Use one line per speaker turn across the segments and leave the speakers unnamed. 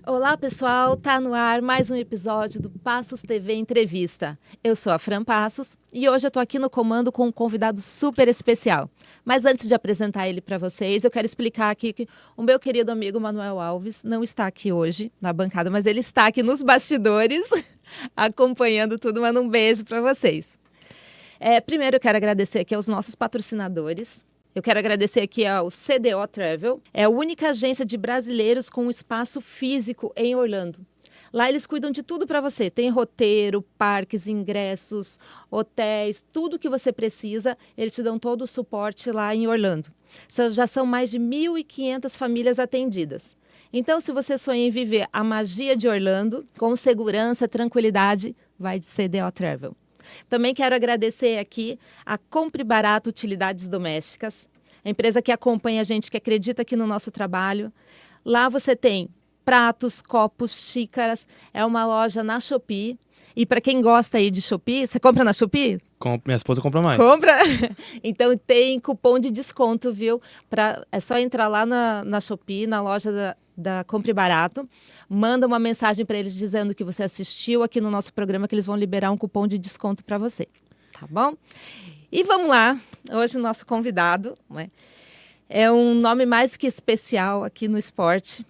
Olá pessoal, tá no ar mais um episódio do Passos TV Entrevista. Eu sou a Fran Passos e hoje eu tô aqui no comando com um convidado super especial. Mas antes de apresentar ele para vocês, eu quero explicar aqui que o meu querido amigo Manuel Alves não está aqui hoje na bancada, mas ele está aqui nos bastidores acompanhando tudo, manda um beijo para vocês. Primeiro eu quero agradecer aqui aos nossos patrocinadores. Eu quero agradecer aqui ao CDO Travel, é a única agência de brasileiros com um espaço físico em Orlando. Lá eles cuidam de tudo para você, tem roteiro, parques, ingressos, hotéis, tudo que você precisa, eles te dão todo o suporte lá em Orlando. Já são mais de 1.500 famílias atendidas. Então, se você sonha em viver a magia de Orlando, com segurança, tranquilidade, vai de CDO Travel. Também quero agradecer aqui a Compre Barato Utilidades Domésticas, a empresa que acompanha a gente, que acredita aqui no nosso trabalho. Lá você tem pratos, copos, xícaras, é uma loja na Shopee. E para quem gosta aí de Shopee, você compra na Shopee?
Minha esposa compra mais.
Compra? Então tem cupom de desconto, viu? É só entrar lá na Shopee, na loja da Compre Barato, manda uma mensagem para eles dizendo que você assistiu aqui no nosso programa, que eles vão liberar um cupom de desconto para você, tá bom? E vamos lá, hoje o nosso convidado, né, é um nome mais que especial aqui no esporte.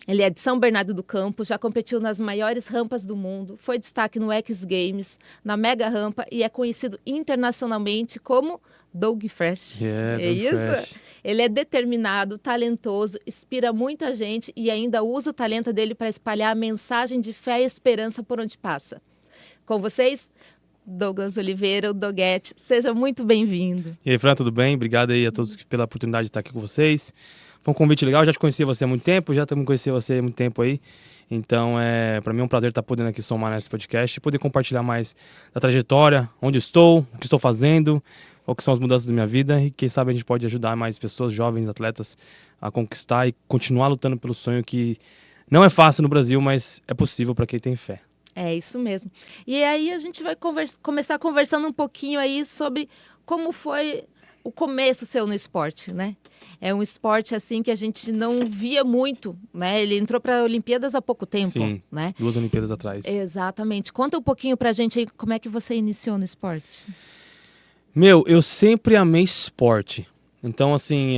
Ele é de São Bernardo do Campo, já competiu nas maiores rampas do mundo, foi destaque no X Games, na Mega Rampa e é conhecido internacionalmente como Doug Fresh. É
Doug
isso?
Fresh.
Ele é determinado, talentoso, inspira muita gente e ainda usa o talento dele para espalhar a mensagem de fé e esperança por onde passa. Com vocês, Douglas Oliveira, o Doguete. Seja muito bem-vindo.
E aí, Fran, tudo bem? Obrigado aí a todos pela oportunidade de estar aqui com vocês. Foi um convite legal, eu já te conhecia você há muito tempo, já também conheci você há muito tempo aí. Então, para mim é um prazer estar podendo aqui somar nesse podcast e poder compartilhar mais da trajetória, onde estou, o que estou fazendo, o que são as mudanças da minha vida e quem sabe a gente pode ajudar mais pessoas, jovens, atletas a conquistar e continuar lutando pelo sonho que não é fácil no Brasil, mas é possível para quem tem fé.
É isso mesmo. E aí a gente vai começar conversando um pouquinho aí sobre como foi o começo seu no esporte, né? É um esporte assim que a gente não via muito, né? Ele entrou para Olimpíadas há pouco tempo,
Sim,
né?
2 Olimpíadas atrás.
Exatamente. Conta um pouquinho pra gente aí como é que você iniciou no esporte.
Eu sempre amei esporte. Então, assim,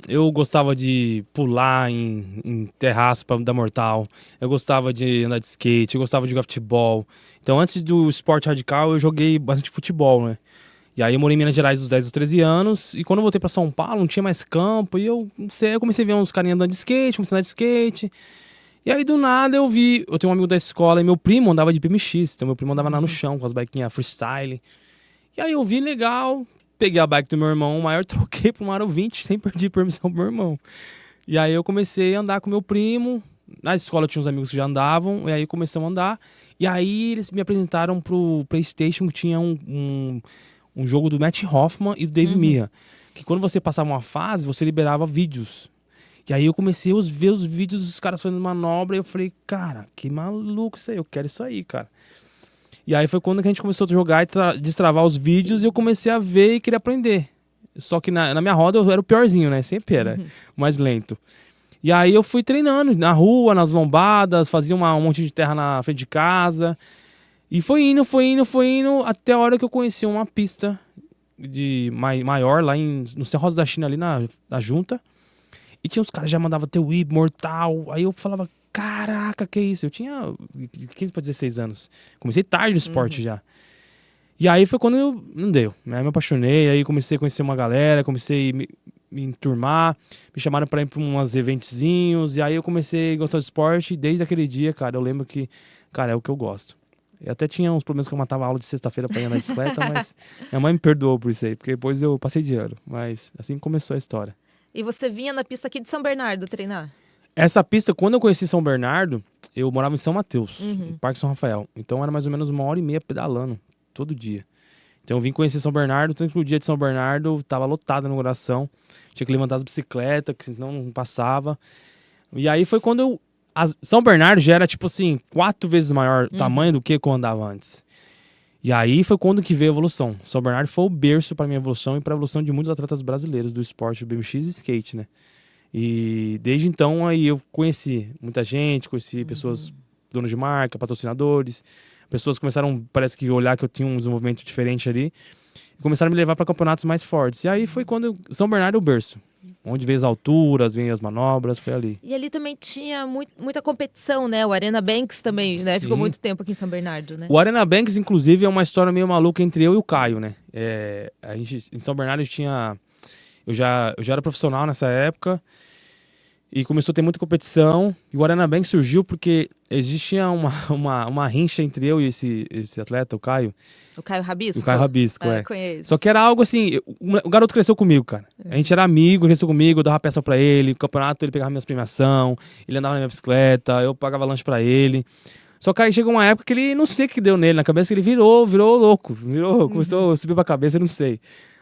eu gostava de pular em terraço pra dar mortal. Eu gostava de andar de skate, eu gostava de jogar futebol. Então, antes do esporte radical, eu joguei bastante futebol, né? E aí eu morei em Minas Gerais dos 10 aos 13 anos. E quando eu voltei pra São Paulo, não tinha mais campo. E eu, não sei, eu comecei a ver uns carinhas andando de skate, comecei a andar de skate. E aí, do nada, eu tenho um amigo da escola e meu primo andava de BMX. Então, meu primo andava lá no chão com as bikezinhas freestyle. E aí eu vi, legal, peguei a bike do meu irmão maior, troquei para uma Aro 20, sem pedir permissão pro meu irmão. E aí eu comecei a andar com meu primo, na escola tinha uns amigos que já andavam, e aí começamos a andar. E aí eles me apresentaram pro PlayStation, que tinha um jogo do Matt Hoffman e do Dave Mirra. Que quando você passava uma fase, você liberava vídeos. E aí eu comecei a ver os vídeos dos caras fazendo manobra, e eu falei, cara, que maluco isso aí, eu quero isso aí, cara. E aí foi quando que a gente começou a jogar e destravar os vídeos e eu comecei a ver e queria aprender. Só que na minha roda eu era o piorzinho, né? Sempre era mais lento. E aí eu fui treinando na rua, nas lombadas, fazia um monte de terra na frente de casa. E foi indo, até a hora que eu conheci uma pista maior lá no Cerro Rosa da China, ali na Junta. E tinha uns caras que já mandavam TUI, mortal. Aí eu falava, caraca, que isso? Eu tinha 15 para 16 anos. Comecei tarde no esporte já. E aí foi quando não deu. Aí me apaixonei, aí comecei a conhecer uma galera, comecei a me enturmar, me chamaram para ir para uns eventezinhos, e aí eu comecei a gostar do esporte, e desde aquele dia, cara, eu lembro que, cara, é o que eu gosto. Eu até tinha uns problemas que eu matava a aula de sexta-feira para ir na bicicleta, mas minha mãe me perdoou por isso aí, porque depois eu passei de ano. Mas assim começou a história.
E você vinha na pista aqui de São Bernardo treinar?
Essa pista, quando eu conheci São Bernardo, eu morava em São Mateus, no Parque São Rafael. Então era mais ou menos 1h30 pedalando, todo dia. Então eu vim conhecer São Bernardo, tanto que no dia de São Bernardo tava lotado na inauguração. Tinha que levantar as bicicletas, que senão não passava. E aí foi quando São Bernardo já era, tipo assim, 4 vezes maior tamanho do que eu andava antes. E aí foi quando que veio a evolução. São Bernardo foi o berço para minha evolução e para a evolução de muitos atletas brasileiros do esporte, do BMX e skate, né? E desde então aí eu conheci muita gente, conheci pessoas, donos de marca, patrocinadores. Pessoas começaram, parece que olhar que eu tinha um desenvolvimento diferente ali. E começaram a me levar para campeonatos mais fortes. E aí foi quando São Bernardo é o berço. Onde veio as alturas, veio as manobras, foi ali.
E ali também tinha muita competição, né? O Arena Banks também, né? Ficou muito tempo aqui em São Bernardo, né?
O Arena Banks, inclusive, é uma história meio maluca entre eu e o Caio, né? A gente, em São Bernardo, tinha... Eu já era profissional nessa época. E começou a ter muita competição. E o Arena Banks surgiu porque existia uma rincha entre eu e esse atleta, o Caio.
O Caio Rabisco?
O Caio Rabisco,
Conheço.
Só que era algo assim... O garoto cresceu comigo, cara. A gente era amigo, cresceu comigo, eu dava peça pra ele. No campeonato ele pegava minhas premiação. Ele andava na minha bicicleta, eu pagava lanche pra ele. Só que aí chegou uma época que ele... Não sei o que deu nele na cabeça, que ele virou louco. Começou a subir pra cabeça, eu não sei.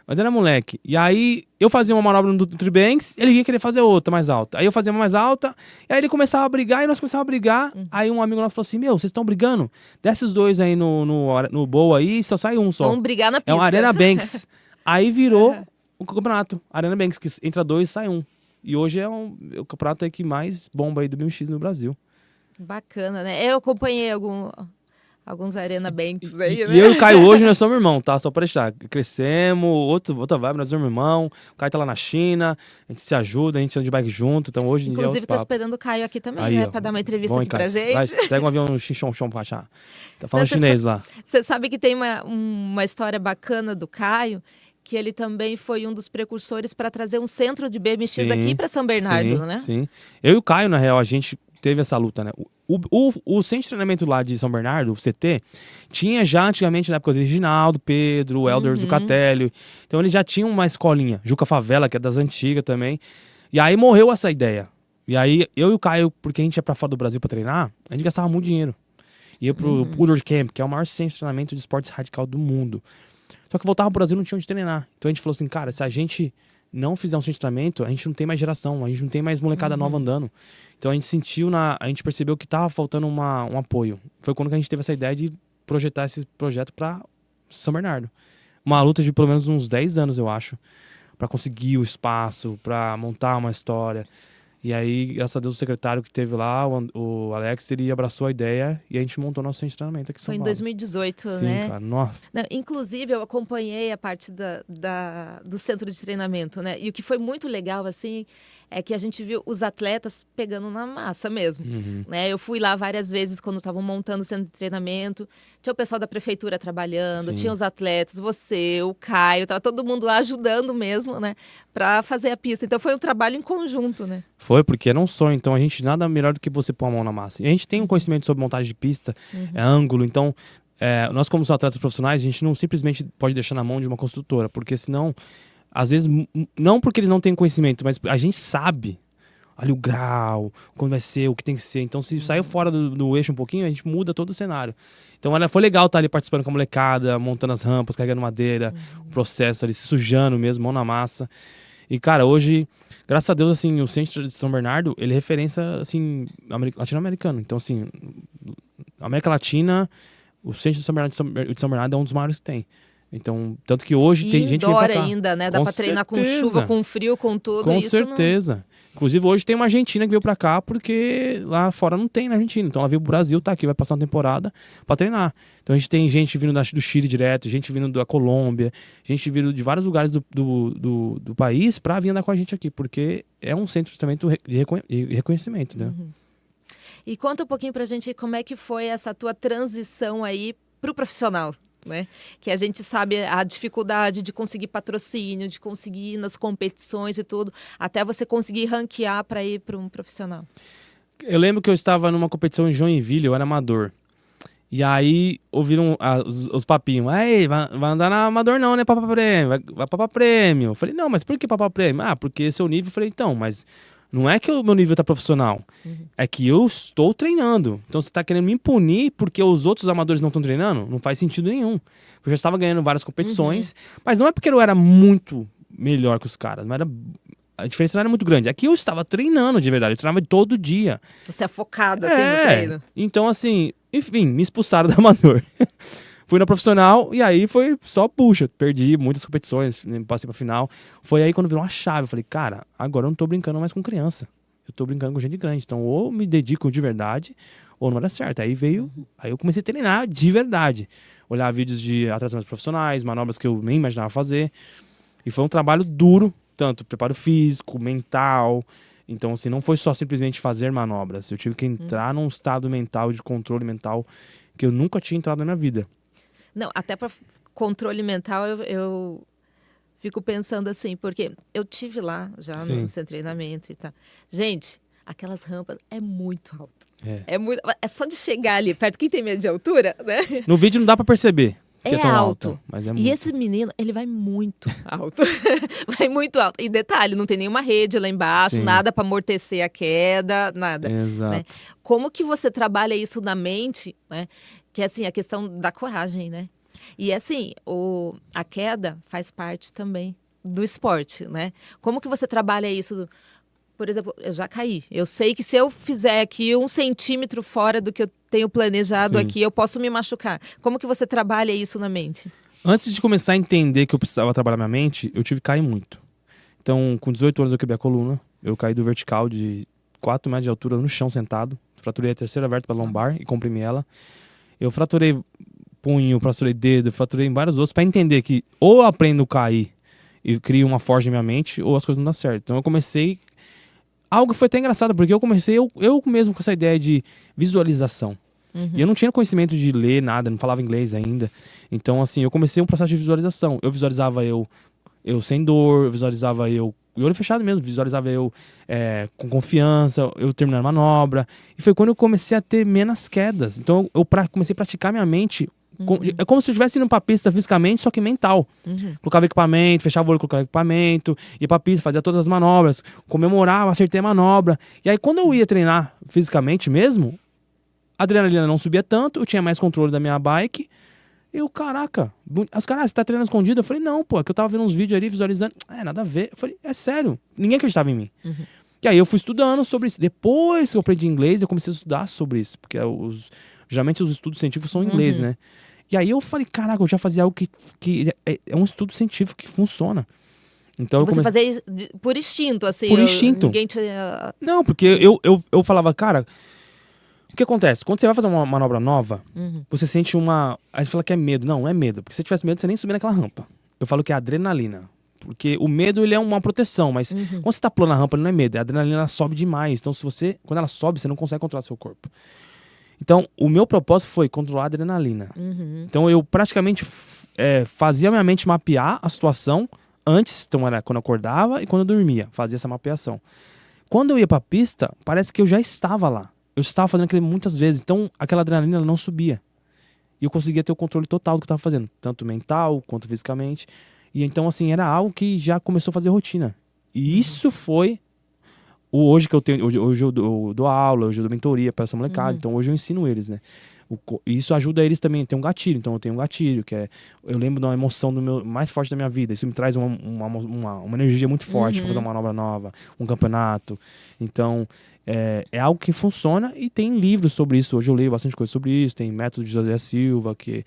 Mas era moleque. E aí, eu fazia uma manobra no Tribanks, ele ia querer fazer outra mais alta. Aí eu fazia uma mais alta, e aí ele começava a brigar, e nós começávamos a brigar. Aí um amigo nosso falou assim, vocês estão brigando? Desce os dois aí no bowl aí, só sai um só.
Vamos brigar na pista.
É um Arena Banks. Aí virou o campeonato. Arena Banks, que entra dois e sai um. E hoje é o campeonato aí que mais bomba aí do BMX no Brasil.
Bacana, né? Eu acompanhei alguns Arena Banks aí, né?
E eu e o Caio hoje nós somos irmãos, tá? Só pra deixar. Crescemos, outra vibe, nós somos irmãos. O Caio tá lá na China, a gente se ajuda, a gente anda de bike junto. Então hoje em dia.
Inclusive, tô esperando o Caio aqui também, aí, né? Pra dar uma entrevista aqui pra gente.
Vai, pega um avião no Xinchon pra achar. Tá falando chinês lá.
Você sabe que tem uma história bacana do Caio, que ele também foi um dos precursores para trazer um centro de BMX aqui para São Bernardo, né?
Sim. Eu e o Caio, na real, a gente teve essa luta, né? O centro de treinamento lá de São Bernardo, o CT, tinha já antigamente, na época do Reginaldo, Pedro, o Helder Zucatelli. Então eles já tinham uma escolinha, Juca Favela, que é das antigas também. E aí morreu essa ideia. E aí eu e o Caio, porque a gente ia pra fora do Brasil pra treinar, a gente gastava muito dinheiro. Ia pro Woodward Camp, que é o maior centro de treinamento de esportes radical do mundo. Só que voltava pro Brasil e não tinha onde treinar. Então a gente falou assim, cara, se a gente não fizer um centro de treinamento, a gente não tem mais geração, a gente não tem mais molecada nova andando. Então a gente a gente percebeu que tava faltando um apoio. Foi quando que a gente teve essa ideia de projetar esse projeto para São Bernardo. Uma luta de pelo menos uns 10 anos, eu acho, para conseguir o espaço, para montar uma história. E aí, graças a Deus, o secretário que teve lá, o Alex, ele abraçou a ideia e a gente montou nosso centro de treinamento aqui em São Paulo.
Foi em 2018,
Sim,
né?
Sim, cara. Nossa.
Não, inclusive, eu acompanhei a parte do centro de treinamento, né? E o que foi muito legal, assim, é que a gente viu os atletas pegando na massa mesmo, né? Eu fui lá várias vezes quando estavam montando o centro de treinamento. Tinha o pessoal da prefeitura trabalhando, tinha os atletas, você, o Caio, tava todo mundo lá ajudando mesmo, né? Pra fazer a pista. Então foi um trabalho em conjunto, né?
Foi, porque era um sonho. Então a gente, nada melhor do que você pôr a mão na massa. E a gente tem um conhecimento sobre montagem de pista, ângulo. Então, nós como atletas profissionais, a gente não simplesmente pode deixar na mão de uma construtora, porque senão, às vezes, não porque eles não têm conhecimento, mas a gente sabe. Olha o grau, quando vai ser, o que tem que ser. Então, se saiu fora do eixo um pouquinho, a gente muda todo o cenário. Então, foi legal estar ali participando com a molecada, montando as rampas, carregando madeira, o processo ali, se sujando mesmo, mão na massa. E, cara, hoje, graças a Deus, assim, o Centro de São Bernardo, ele é referência, assim, latino-americano. Então, assim, América Latina, o Centro de São Bernardo é um dos maiores que tem. Então, tanto que hoje tem gente que vem pra cá.
Ainda, né? Dá pra treinar com chuva, com frio, com tudo.
Com certeza. Inclusive, hoje tem uma argentina que veio pra cá porque lá fora não tem na Argentina. Então, ela veio pro Brasil, tá aqui, vai passar uma temporada pra treinar. Então, a gente tem gente vindo do Chile direto, gente vindo da Colômbia, gente vindo de vários lugares do país pra vir andar com a gente aqui, porque é um centro de treinamento de reconhecimento, né?
E conta um pouquinho pra gente como é que foi essa tua transição aí pro profissional. Né? Que a gente sabe a dificuldade de conseguir patrocínio, de conseguir ir nas competições e tudo, até você conseguir ranquear para ir para um profissional.
Eu lembro que eu estava numa competição em Joinville, eu era amador. E aí ouviram os papinhos. Aí, vai andar na amador não, né? Papa Prêmio, vai Papa Prêmio. Eu falei, não, mas por que Papa Prêmio? Ah, porque seu nível. Eu falei, então, mas não é que o meu nível tá profissional. É que eu estou treinando. Então você tá querendo me punir porque os outros amadores não estão treinando? Não faz sentido nenhum. Eu já estava ganhando várias competições, mas não é porque eu era muito melhor que os caras. Não era, a diferença não era muito grande. Aqui eu estava treinando de verdade. Eu treinava todo dia.
Você é focado assim no treino.
Então, assim, enfim, me expulsaram do amador. Fui na profissional e aí foi só puxa. Perdi muitas competições, passei pra final. Foi aí quando virou uma chave. Eu falei, cara, agora eu não tô brincando mais com criança. Eu tô brincando com gente grande. Então, ou me dedico de verdade, ou não vai dar certo. Aí eu comecei a treinar de verdade. Olhar vídeos de atletas mais profissionais, manobras que eu nem imaginava fazer. E foi um trabalho duro, tanto preparo físico, mental. Então, assim, não foi só simplesmente fazer manobras. Eu tive que entrar num estado mental, de controle mental, que eu nunca tinha entrado na minha vida.
Não, até para controle mental eu fico pensando assim, porque eu tive lá já no seu treinamento e tal. Gente, aquelas rampas é muito alto. É só de chegar ali perto. Quem tem medo de altura, né?
No vídeo não dá pra perceber que é tão
alto.
alto, mas é
E
muito.
esse menino, ele vai muito alto. Vai muito alto. E detalhe, não tem nenhuma rede lá embaixo,
Sim.
nada para amortecer a queda, nada.
Exato.
Né? Como que você trabalha isso na mente, né? Que é assim, a questão da coragem, né? E assim, a queda faz parte também do esporte, né? Como que você trabalha isso? Por exemplo, eu já caí. Eu sei que se eu fizer aqui 1 centímetro fora do que eu tenho planejado aqui, eu posso me machucar. Como que você trabalha isso na mente?
Antes de começar a entender que eu precisava trabalhar minha mente, eu tive que cair muito. Então, com 18 anos eu quebrei a coluna. Eu caí do vertical de 4 metros de altura no chão sentado. Fraturei a terceira vértebra lombar e comprimi ela. Eu fraturei punho, fraturei dedo, fraturei em vários ossos pra entender que ou eu aprendo a cair e crio uma forja na minha mente, ou as coisas não dão certo. Então eu comecei... Algo que foi até engraçado, porque eu comecei eu mesmo com essa ideia de visualização. E eu não tinha conhecimento de ler nada, não falava inglês ainda. Então, assim, eu comecei um processo de visualização. Eu visualizava eu sem dor, eu visualizava eu de olho fechado mesmo, visualizava eu com confiança, eu terminando a manobra. E foi quando eu comecei a ter menos quedas. Então, eu comecei a praticar minha mente. É como se eu estivesse indo pra pista fisicamente, só que mental. Colocava equipamento, fechava o olho, colocava equipamento, ia pra pista, fazia todas as manobras, comemorava, acertei a manobra. E aí, quando eu ia treinar fisicamente mesmo, a adrenalina não subia tanto, eu tinha mais controle da minha bike. Eu, caraca, os caras, você tá treinando escondido? Eu falei, não, pô, é que eu tava vendo uns vídeos ali, visualizando. Nada a ver. Eu falei, é sério, ninguém acreditava em mim. E aí eu fui estudando sobre isso. Depois que eu aprendi inglês, eu comecei a estudar sobre isso. Porque geralmente os estudos científicos são em inglês, né? E aí eu falei, caraca, eu já fazia algo que é um estudo científico que funciona. Então
você fazia por instinto, assim?
Por instinto.
Ninguém te...
Não, porque eu falava, cara... O que acontece? Quando você vai fazer uma manobra nova, você sente uma... Aí você fala que é medo. Não é medo. Porque se você tivesse medo, você nem subia naquela rampa. Eu falo que é adrenalina. Porque o medo, ele é uma proteção. Mas quando você tá pulando a rampa, ele não é medo. A adrenalina, ela sobe demais. Então, quando ela sobe, você não consegue controlar seu corpo. Então, o meu propósito foi controlar a adrenalina. Então, eu praticamente fazia a minha mente mapear a situação antes. Então, era quando eu acordava e quando eu dormia. Fazia essa mapeação. Quando eu ia pra pista, parece que eu já estava lá. Eu estava fazendo aquilo muitas vezes, então aquela adrenalina ela não subia. E eu conseguia ter o controle total do que eu estava fazendo, tanto mental quanto fisicamente. E então, assim, era algo que já começou a fazer rotina. E isso foi hoje que eu tenho. Hoje eu dou aula, hoje eu dou mentoria para essa molecada, então hoje eu ensino eles, né? E isso ajuda eles também a ter um gatilho. Então eu tenho um gatilho, que eu lembro de uma emoção mais forte da minha vida. Isso me traz uma energia muito forte para fazer uma manobra nova, um campeonato. Então. É algo que funciona e tem livros sobre isso. Hoje eu leio bastante coisa sobre isso. Tem método de José Silva, que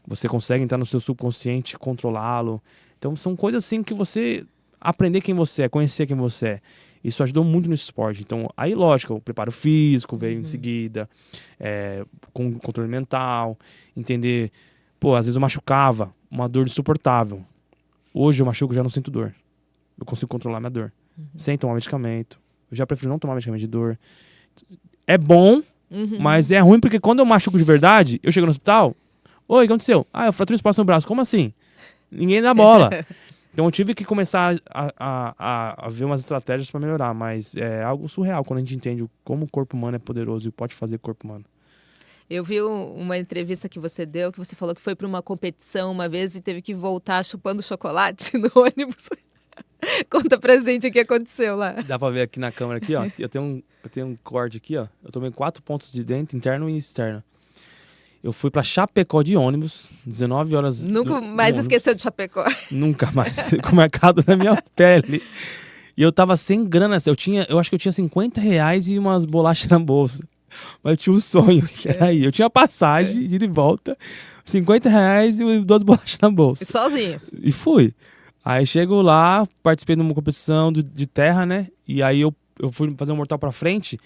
você consegue entrar no seu subconsciente e controlá-lo. Então são coisas assim que você aprender quem você é, conhecer quem você é. Isso ajudou muito no esporte. Então, aí lógico, o preparo físico veio em seguida, com controle mental, entender, pô, às vezes eu machucava, uma dor insuportável. Hoje eu machuco, já não sinto dor. Eu consigo controlar minha dor, sem tomar medicamento. Eu já prefiro não tomar medicamento de dor. É bom, mas é ruim porque quando eu machuco de verdade, eu chego no hospital, oi, o que aconteceu? Eu fraturei o espaço no braço. Como assim? Ninguém dá bola. Então eu tive que começar a ver umas estratégias para melhorar, mas é algo surreal quando a gente entende como o corpo humano é poderoso e pode fazer o corpo humano.
Eu vi uma entrevista que você deu, que você falou que foi para uma competição uma vez e teve que voltar chupando chocolate no ônibus. Conta pra gente o que aconteceu lá.
Dá pra ver aqui na câmera, aqui, ó. Eu tenho um corte aqui, ó. Eu tomei 4 pontos de dentro, interno e externo. Eu fui pra Chapecó de ônibus, 19 horas.
Nunca mais esqueceu de Chapecó. Nunca
mais. Ficou marcado na minha pele. E eu tava sem grana. Eu acho que eu tinha R$50 e umas bolachas na bolsa. Mas eu tinha um sonho, que era aí. Eu tinha passagem de ida e volta. R$ 50 e 12 bolachas na bolsa.
E sozinho.
E fui. Aí chego lá, participei de uma competição de terra, né? E aí eu fui fazer um mortal pra frente.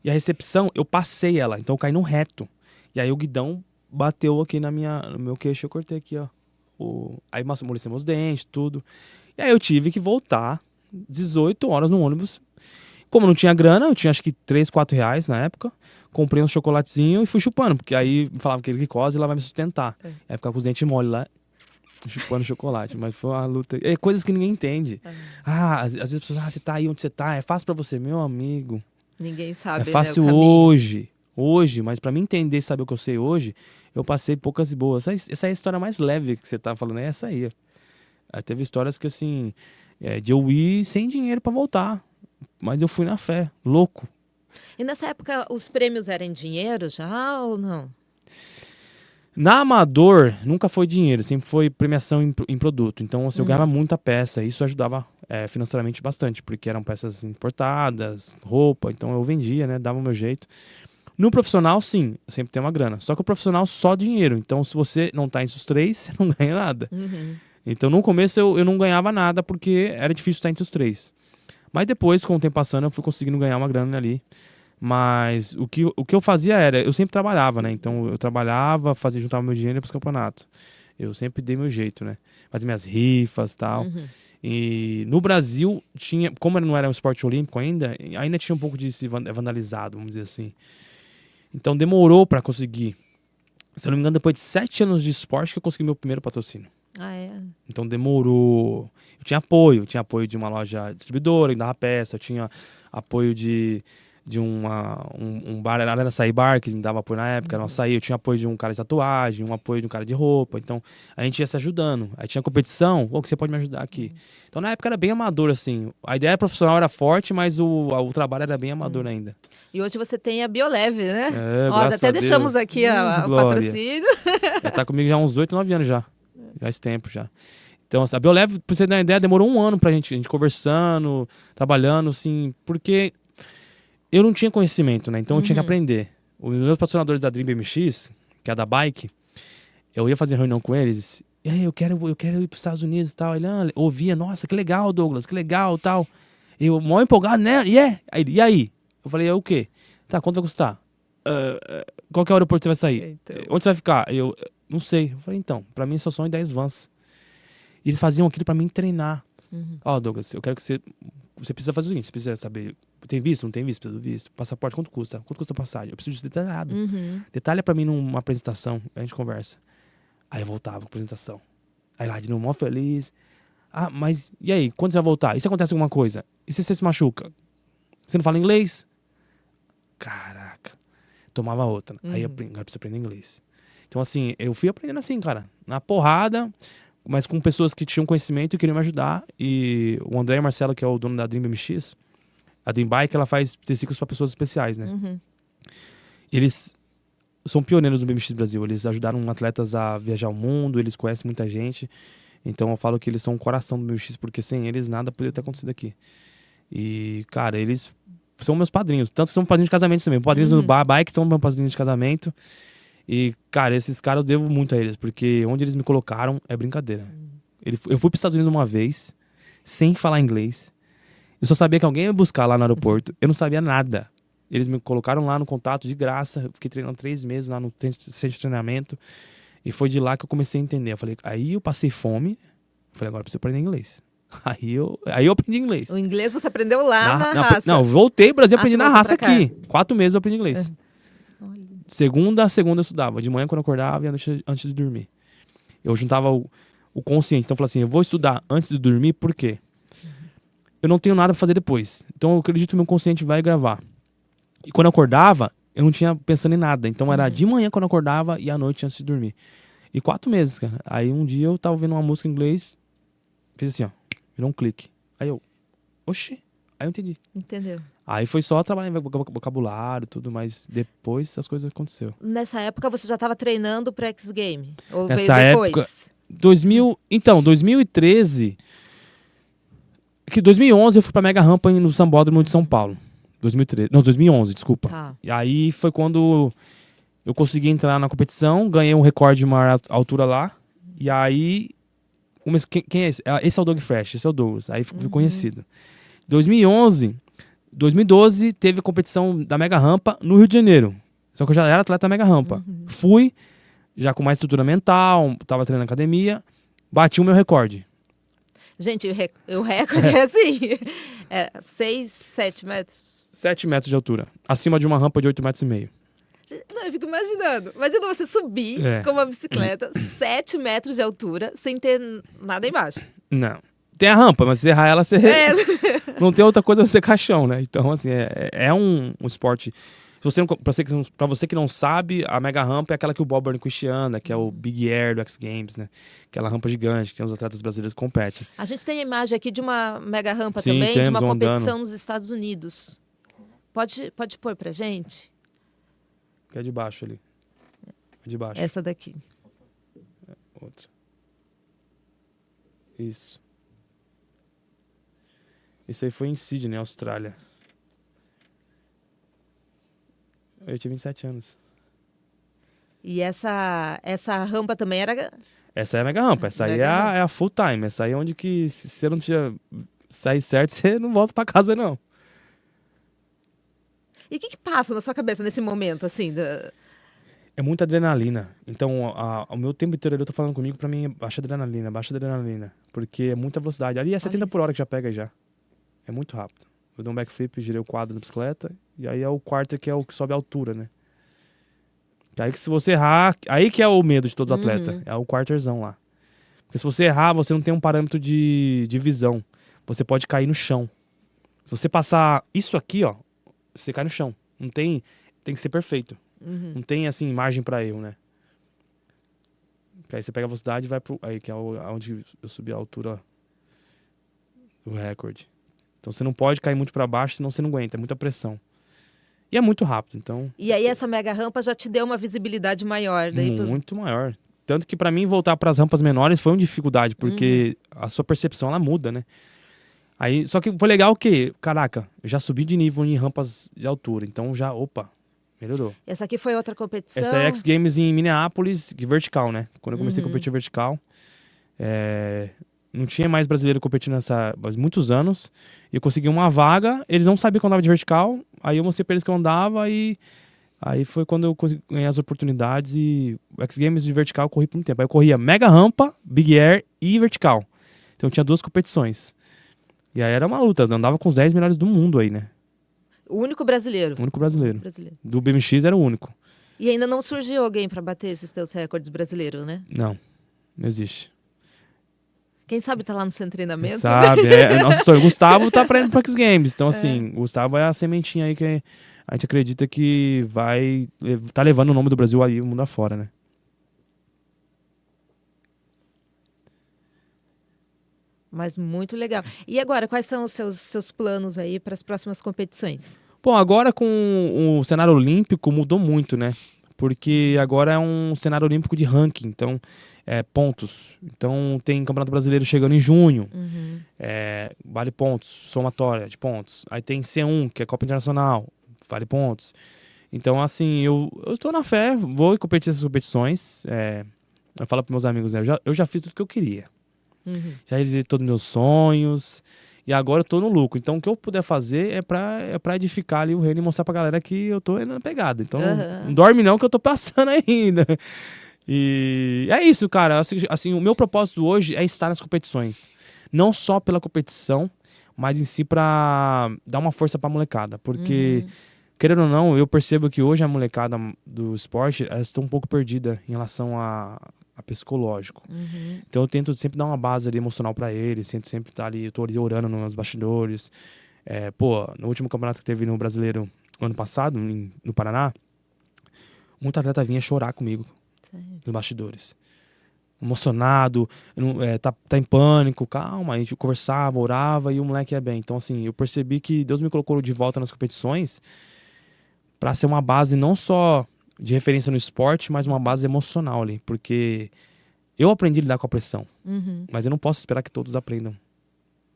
E a recepção, eu passei ela. Então eu caí num reto. E aí o guidão bateu aqui no meu queixo. Eu cortei aqui, ó. Aí amoleceu meus dentes, tudo. E aí eu tive que voltar 18 horas no ônibus. Como não tinha grana, eu tinha acho que 3, 4 reais na época. Comprei um chocolatezinho e fui chupando. Porque aí falava que ele glicose, ela vai me sustentar. Aí ficava com os dentes mole lá, chupando chocolate. Mas foi uma luta. É coisas que ninguém entende. Às vezes as pessoas, você tá aí onde você tá, é fácil pra você. Meu amigo,
Ninguém sabe,
é fácil,
né, o caminho.
hoje, mas pra mim entender e saber o que eu sei hoje, eu passei poucas e boas. Essa é a história mais leve que você tá falando, é essa aí. Aí teve histórias que assim, de eu ir sem dinheiro pra voltar, mas eu fui na fé, louco.
E nessa época, os prêmios eram em dinheiro já ou não?
Na Amador, nunca foi dinheiro, sempre foi premiação em produto. Então, assim, eu ganhava muita peça. Isso ajudava financeiramente bastante, porque eram peças importadas, roupa. Então, eu vendia, né? Dava o meu jeito. No profissional, sim, sempre tem uma grana. Só que o profissional, só dinheiro. Então, se você não tá entre os três, você não ganha nada. Então, no começo, eu não ganhava nada, porque era difícil estar entre os três. Mas depois, com o tempo passando, eu fui conseguindo ganhar uma grana ali. Mas o que eu fazia era, eu sempre trabalhava, né? Então eu trabalhava, juntava meu dinheiro para os campeonatos. Eu sempre dei meu jeito, né? Fazia minhas rifas e tal. E no Brasil, como não era um esporte olímpico ainda tinha um pouco de se vandalizado, vamos dizer assim. Então demorou para conseguir. Se eu não me engano, depois de 7 anos de esporte que eu consegui meu primeiro patrocínio.
Ah, é?
Então demorou. Eu tinha apoio de uma loja distribuidora que dava peça, eu tinha apoio de um bar, era Açaí Bar, que me dava apoio na época, era um açaí. Eu tinha apoio de um cara de tatuagem, um apoio de um cara de roupa. Então, a gente ia se ajudando. Aí tinha competição, que você pode me ajudar aqui. Então, na época era bem amador, assim. A ideia profissional era forte, mas o trabalho era bem amador ainda.
E hoje você tem a Bioleve, né?
Graças
até
a
deixamos
Deus.
aqui o patrocínio.
Já tá comigo já há uns 8, 9 anos já. Faz tempo já. Então, assim, a Bioleve, pra você ter uma ideia, demorou 1 ano pra gente conversando, trabalhando, assim, porque eu não tinha conhecimento, né? Então eu tinha que aprender. Os meus patrocinadores da Dream BMX, que é da bike, eu ia fazer reunião com eles. E aí, eu quero ir pros Estados Unidos e tal. Ele ouvia, nossa, que legal, Douglas, que legal tal. Eu, mó empolgado, né? E aí? Eu falei, o quê? Tá, quanto vai custar? Qual que é o aeroporto que você vai sair?
Então.
Onde você vai ficar? Eu, não sei. Eu falei, então, pra mim só são 10 vans. E eles faziam aquilo pra mim treinar. Douglas, eu quero que você precisa fazer o seguinte, você precisa saber, tem visto, não tem visto, precisa do visto, passaporte, quanto custa a passagem? Eu preciso disso detalhado. Detalha pra mim numa apresentação, a gente conversa. Aí eu voltava com a apresentação. Aí lá, de novo, mó feliz. Mas e aí, quando você vai voltar? E se acontece alguma coisa? E se você se machuca? Você não fala inglês? Caraca. Tomava outra. Aí agora preciso aprender inglês. Então assim, eu fui aprendendo assim, cara, na porrada, mas com pessoas que tinham conhecimento e queriam me ajudar. E o André e Marcelo, que é o dono da Dream BMX, a Dream Bike, ela faz triciclos para pessoas especiais, né? Eles são pioneiros do BMX Brasil. Eles ajudaram atletas a viajar o mundo, eles conhecem muita gente. Então eu falo que eles são o coração do BMX, porque sem eles nada poderia ter acontecido aqui. E, cara, eles são meus padrinhos. Tanto que são padrinhos de casamento também. Padrinhos do Bike são meus padrinhos de casamento. E, cara, esses caras eu devo muito a eles, porque onde eles me colocaram é brincadeira. Eu fui para os Estados Unidos uma vez, sem falar inglês. Eu só sabia que alguém ia me buscar lá no aeroporto. Eu não sabia nada. Eles me colocaram lá no contato de graça. Eu fiquei treinando 3 meses lá no centro de treinamento. E foi de lá que eu comecei a entender. Eu falei, aí eu passei fome. Eu falei, agora eu preciso aprender inglês. Aí eu aprendi inglês.
O inglês você aprendeu lá na raça.
Não, voltei pro Brasil e aprendi na raça aqui.
4
4 meses eu aprendi inglês. Segunda a segunda eu estudava. De manhã quando eu acordava e à noite antes de dormir. Eu juntava o consciente. Então eu falei assim, eu vou estudar antes de dormir, por quê? Eu não tenho nada pra fazer depois. Então eu acredito que o meu consciente vai gravar. E quando eu acordava, eu não tinha pensando em nada. Então era de manhã quando eu acordava e à noite antes de dormir. E 4 meses, cara. Aí um dia eu tava ouvindo uma música em inglês, fiz assim, ó, virou um clique. Aí eu, oxi. Aí eu entendi.
Entendeu?
Aí foi só trabalhar em vocabulário e tudo, mas depois as coisas aconteceram.
Nessa época você já estava treinando para X Game? Ou
Nessa
veio depois?
época, 2013... Que 2011 eu fui pra Mega Rampa no Sambódromo de São Paulo. 2011, desculpa.
Tá.
E aí foi quando eu consegui entrar na competição, ganhei um recorde de maior altura lá. E aí, quem é esse? Esse é o Doug Fresh, esse é o Douglas. Aí fui conhecido. 2012, teve a competição da Mega Rampa no Rio de Janeiro. Só que eu já era atleta da Mega Rampa. Fui, já com mais estrutura mental, tava treinando na academia, bati o meu recorde.
Gente, o recorde é assim, 6, 7 metros.
7 metros de altura, acima de uma rampa de 8,5 metros.
Não, eu fico imaginando. Imagina você subir com uma bicicleta, 7 metros de altura, sem ter nada embaixo.
Não. Tem a rampa, mas se errar ela, você... não tem outra coisa a ser caixão, né? Então, assim, é um esporte... Pra você que não sabe, a mega rampa é aquela que o Bob Burnquist anda, que é o Big Air do X Games, né? Aquela rampa gigante que tem os atletas brasileiros que competem.
A gente tem a imagem aqui de uma mega rampa
Sim,
também, de uma
temos
competição nos Estados Unidos. Pode pôr pra gente?
Que é de baixo ali. É de baixo.
Essa daqui.
Outra. Isso. Isso aí foi em Sydney, Austrália. Eu tinha 27 anos.
E essa rampa também era...
Essa é a mega rampa. Essa aí é a full time. Essa aí é onde que, se você não sair certo, você não volta pra casa, não.
E o que passa na sua cabeça nesse momento, assim?
É muita adrenalina. Então, o meu tempo inteiro eu tô falando comigo, pra mim, baixa adrenalina. Porque é muita velocidade. Ali é 70 por hora que já pega já. É muito rápido. Eu dou um backflip, girei o quadro da bicicleta. E aí é o quarter que é o que sobe a altura, né? E aí que se você errar... Aí que é o medo de todo atleta. É o quarterzão lá. Porque se você errar, você não tem um parâmetro de visão. Você pode cair no chão. Se você passar isso aqui, ó, você cai no chão. Não tem... Tem que ser perfeito. Não tem, assim, margem pra erro, né? Porque aí você pega a velocidade e vai pro... Aí que é onde eu subi a altura do recorde. Então você não pode cair muito pra baixo, senão você não aguenta. É muita pressão. E é muito rápido, então...
E aí essa mega rampa já te deu uma visibilidade maior.
Muito maior. Tanto que pra mim voltar pras rampas menores foi uma dificuldade, porque a sua percepção, ela muda, né? Aí, só que foi legal que, caraca, eu já subi de nível em rampas de altura. Então já, opa, melhorou.
Essa aqui foi outra competição?
Essa é X Games em Minneapolis, vertical, né? Quando eu comecei a competir vertical. Não tinha mais brasileiro competindo nessa há muitos anos. E eu consegui uma vaga, eles não sabiam que eu andava de vertical. Aí eu mostrei pra eles que eu andava e... Aí foi quando eu ganhei as oportunidades e o X Games de vertical eu corri por um tempo. Aí eu corria mega rampa, Big Air e vertical. Então tinha 2 competições. E aí era uma luta, eu andava com os 10 melhores do mundo aí, né?
O único brasileiro?
O único brasileiro. Do BMX era o único.
E ainda não surgiu alguém pra bater esses teus recordes brasileiros, né?
Não existe.
Quem sabe tá lá no seu treinamento?
Quem sabe, nosso sonho. O Gustavo tá pra ir pro X Games. Então, assim, o Gustavo é a sementinha aí que a gente acredita que tá levando o nome do Brasil aí, o mundo afora, né?
Mas muito legal. E agora, quais são os seus planos aí para as próximas competições?
Bom, agora com o cenário olímpico mudou muito, né? Porque agora é um cenário olímpico de ranking, então pontos. Então tem Campeonato Brasileiro chegando em junho, vale pontos, somatória de pontos. Aí tem C1, que é Copa Internacional, vale pontos. Então, assim, eu tô na fé, vou competir essas competições. Eu falo para meus amigos, né? Eu já fiz tudo que eu queria. Já realizei todos os meus sonhos. E agora eu tô no lucro. Então o que eu puder fazer é pra edificar ali o reino e mostrar pra galera que eu tô na pegada. Então não dorme não que eu tô passando ainda. E é isso, cara. Assim, o meu propósito hoje é estar nas competições. Não só pela competição, mas em si pra dar uma força pra molecada. Porque, querendo ou não, eu percebo que hoje a molecada do esporte, elas estão um pouco perdida em relação a psicológico. Então eu tento sempre dar uma base ali emocional pra eles, tento sempre estar ali, eu tô ali orando nos bastidores. No último campeonato que teve no Brasileiro ano passado, no Paraná, muita atleta vinha chorar comigo nos bastidores. Emocionado, tá em pânico, calma, a gente conversava, orava e o moleque ia bem. Então assim, eu percebi que Deus me colocou de volta nas competições pra ser uma base não só de referência no esporte, mas uma base emocional ali, porque eu aprendi a lidar com a pressão, mas eu não posso esperar que todos aprendam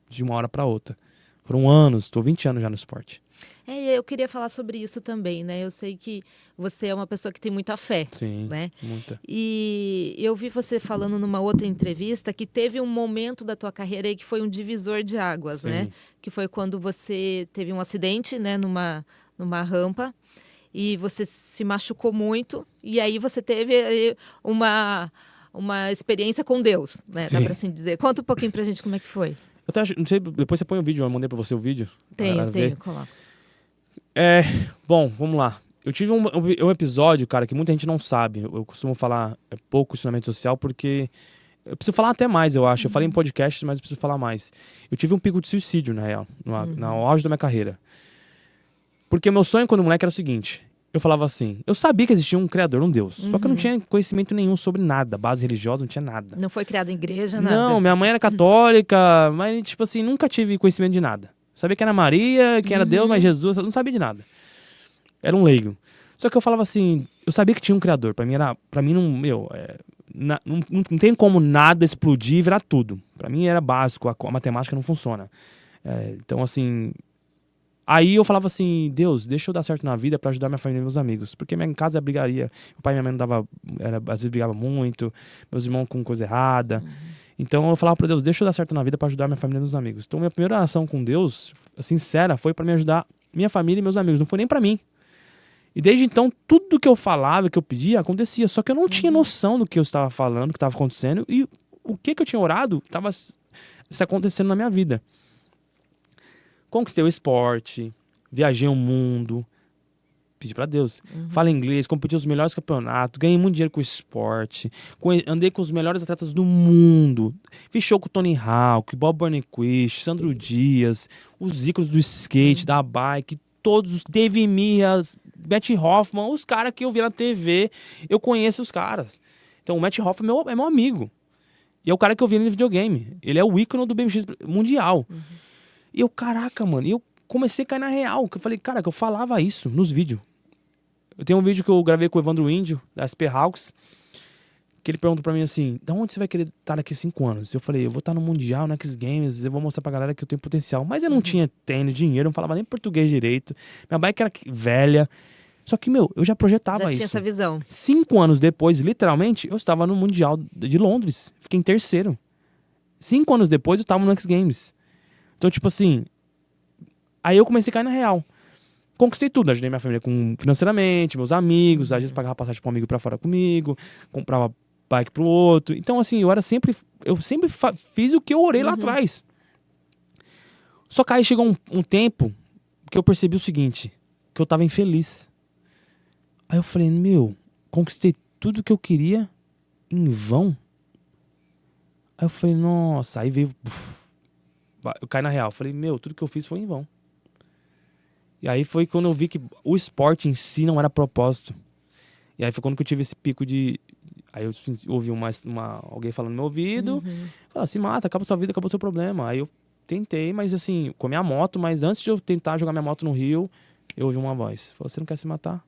de uma hora para outra. Foram anos, estou 20 anos já no esporte.
Eu queria falar sobre isso também, né? Eu sei que você é uma pessoa que tem muita fé,
Sim,
né?
muita.
E eu vi você falando numa outra entrevista que teve um momento da tua carreira aí que foi um divisor de águas, né?
Sim.
Que foi quando você teve um acidente, né? Numa rampa e você se machucou muito e aí você teve aí uma experiência com Deus, né? Dá
Sim.
pra assim dizer. Conta um pouquinho pra gente como é que foi.
Eu até não sei, depois você põe o vídeo, eu mandei pra você o vídeo. pra
Tenho,
ver.
coloca.
Bom, vamos lá. Eu tive um episódio, cara, que muita gente não sabe. Eu costumo falar pouco ensinamento social porque eu preciso falar até mais, eu acho. Eu falei em podcasts, mas eu preciso falar mais. Eu tive um pico de suicídio, na real, no auge da minha carreira. Porque meu sonho quando moleque era o seguinte. Eu falava assim, eu sabia que existia um criador, um Deus. Só que eu não tinha conhecimento nenhum sobre nada. Base religiosa, não tinha nada.
Não foi criado em igreja, nada?
Não, minha mãe era católica, mas tipo assim, nunca tive conhecimento de nada. Sabia que era Maria, que era Deus, mas Jesus, eu não sabia de nada. Era um leigo. Só que eu falava assim, eu sabia que tinha um criador. Pra mim não, não tem como nada explodir e virar tudo. Pra mim era básico, a matemática não funciona. Então assim, aí eu falava assim, Deus, deixa eu dar certo na vida pra ajudar minha família e meus amigos. Porque minha casa brigaria, meu pai e minha mãe não dava, às vezes brigava muito, meus irmãos com coisa errada. Então eu falava pra Deus, deixa eu dar certo na vida pra ajudar minha família e meus amigos. Então minha primeira oração com Deus, sincera, foi pra me ajudar minha família e meus amigos. Não foi nem pra mim. E desde então, tudo que eu falava, que eu pedia, acontecia. Só que eu não tinha noção do que eu estava falando, do que estava acontecendo. E o que eu tinha orado estava se acontecendo na minha vida. Conquistei o esporte, viajei o mundo, pedi pra Deus. Falo inglês, competi os melhores campeonatos, ganhei muito dinheiro com o esporte, andei com os melhores atletas do mundo. Fiz show com o Tony Hawk, Bob Burnquist, Sandro Dias, os ícones do skate, da bike, todos, Dave Mias, Matt Hoffman, os caras que eu vi na TV, eu conheço os caras. Então o Matt Hoffman é meu amigo. E é o cara que eu vi no videogame. Ele é o ícone do BMX mundial. E eu, caraca, mano, eu comecei a cair na real. Que eu falei, cara, que eu falava isso nos vídeos. Eu tenho um vídeo que eu gravei com o Evandro Índio, da SP Hawks, que ele perguntou pra mim assim, da onde você vai querer estar daqui 5 anos? Eu falei, eu vou estar no Mundial, no X Games, eu vou mostrar pra galera que eu tenho potencial. Mas eu não tinha tênis, dinheiro, não falava nem português direito. Minha bike era velha. Só que, eu já projetava
Já
isso.
tinha essa visão.
5 anos depois, literalmente, eu estava no Mundial de Londres. Fiquei em terceiro. 5 anos depois, eu estava no X Games. Então, tipo assim, aí eu comecei a cair na real. Conquistei tudo, ajudei minha família financeiramente, meus amigos, às vezes pagava passagem pra um amigo pra fora comigo, comprava bike pro outro. Então, assim, eu sempre fiz o que eu orei lá atrás. Só que aí chegou um tempo que eu percebi o seguinte, que eu tava infeliz. Aí eu falei, conquistei tudo que eu queria em vão. Aí eu falei, nossa, aí veio... eu caí na real, falei, tudo que eu fiz foi em vão. E aí foi quando eu vi que o esporte em si não era propósito. E aí foi quando que eu tive esse pico de... Aí eu ouvi alguém falando no meu ouvido, falou, se mata, acaba sua vida, acabou seu problema. Aí eu tentei, mas assim, com a minha moto, mas antes de eu tentar jogar minha moto no rio, eu ouvi uma voz, falou, você não quer se matar?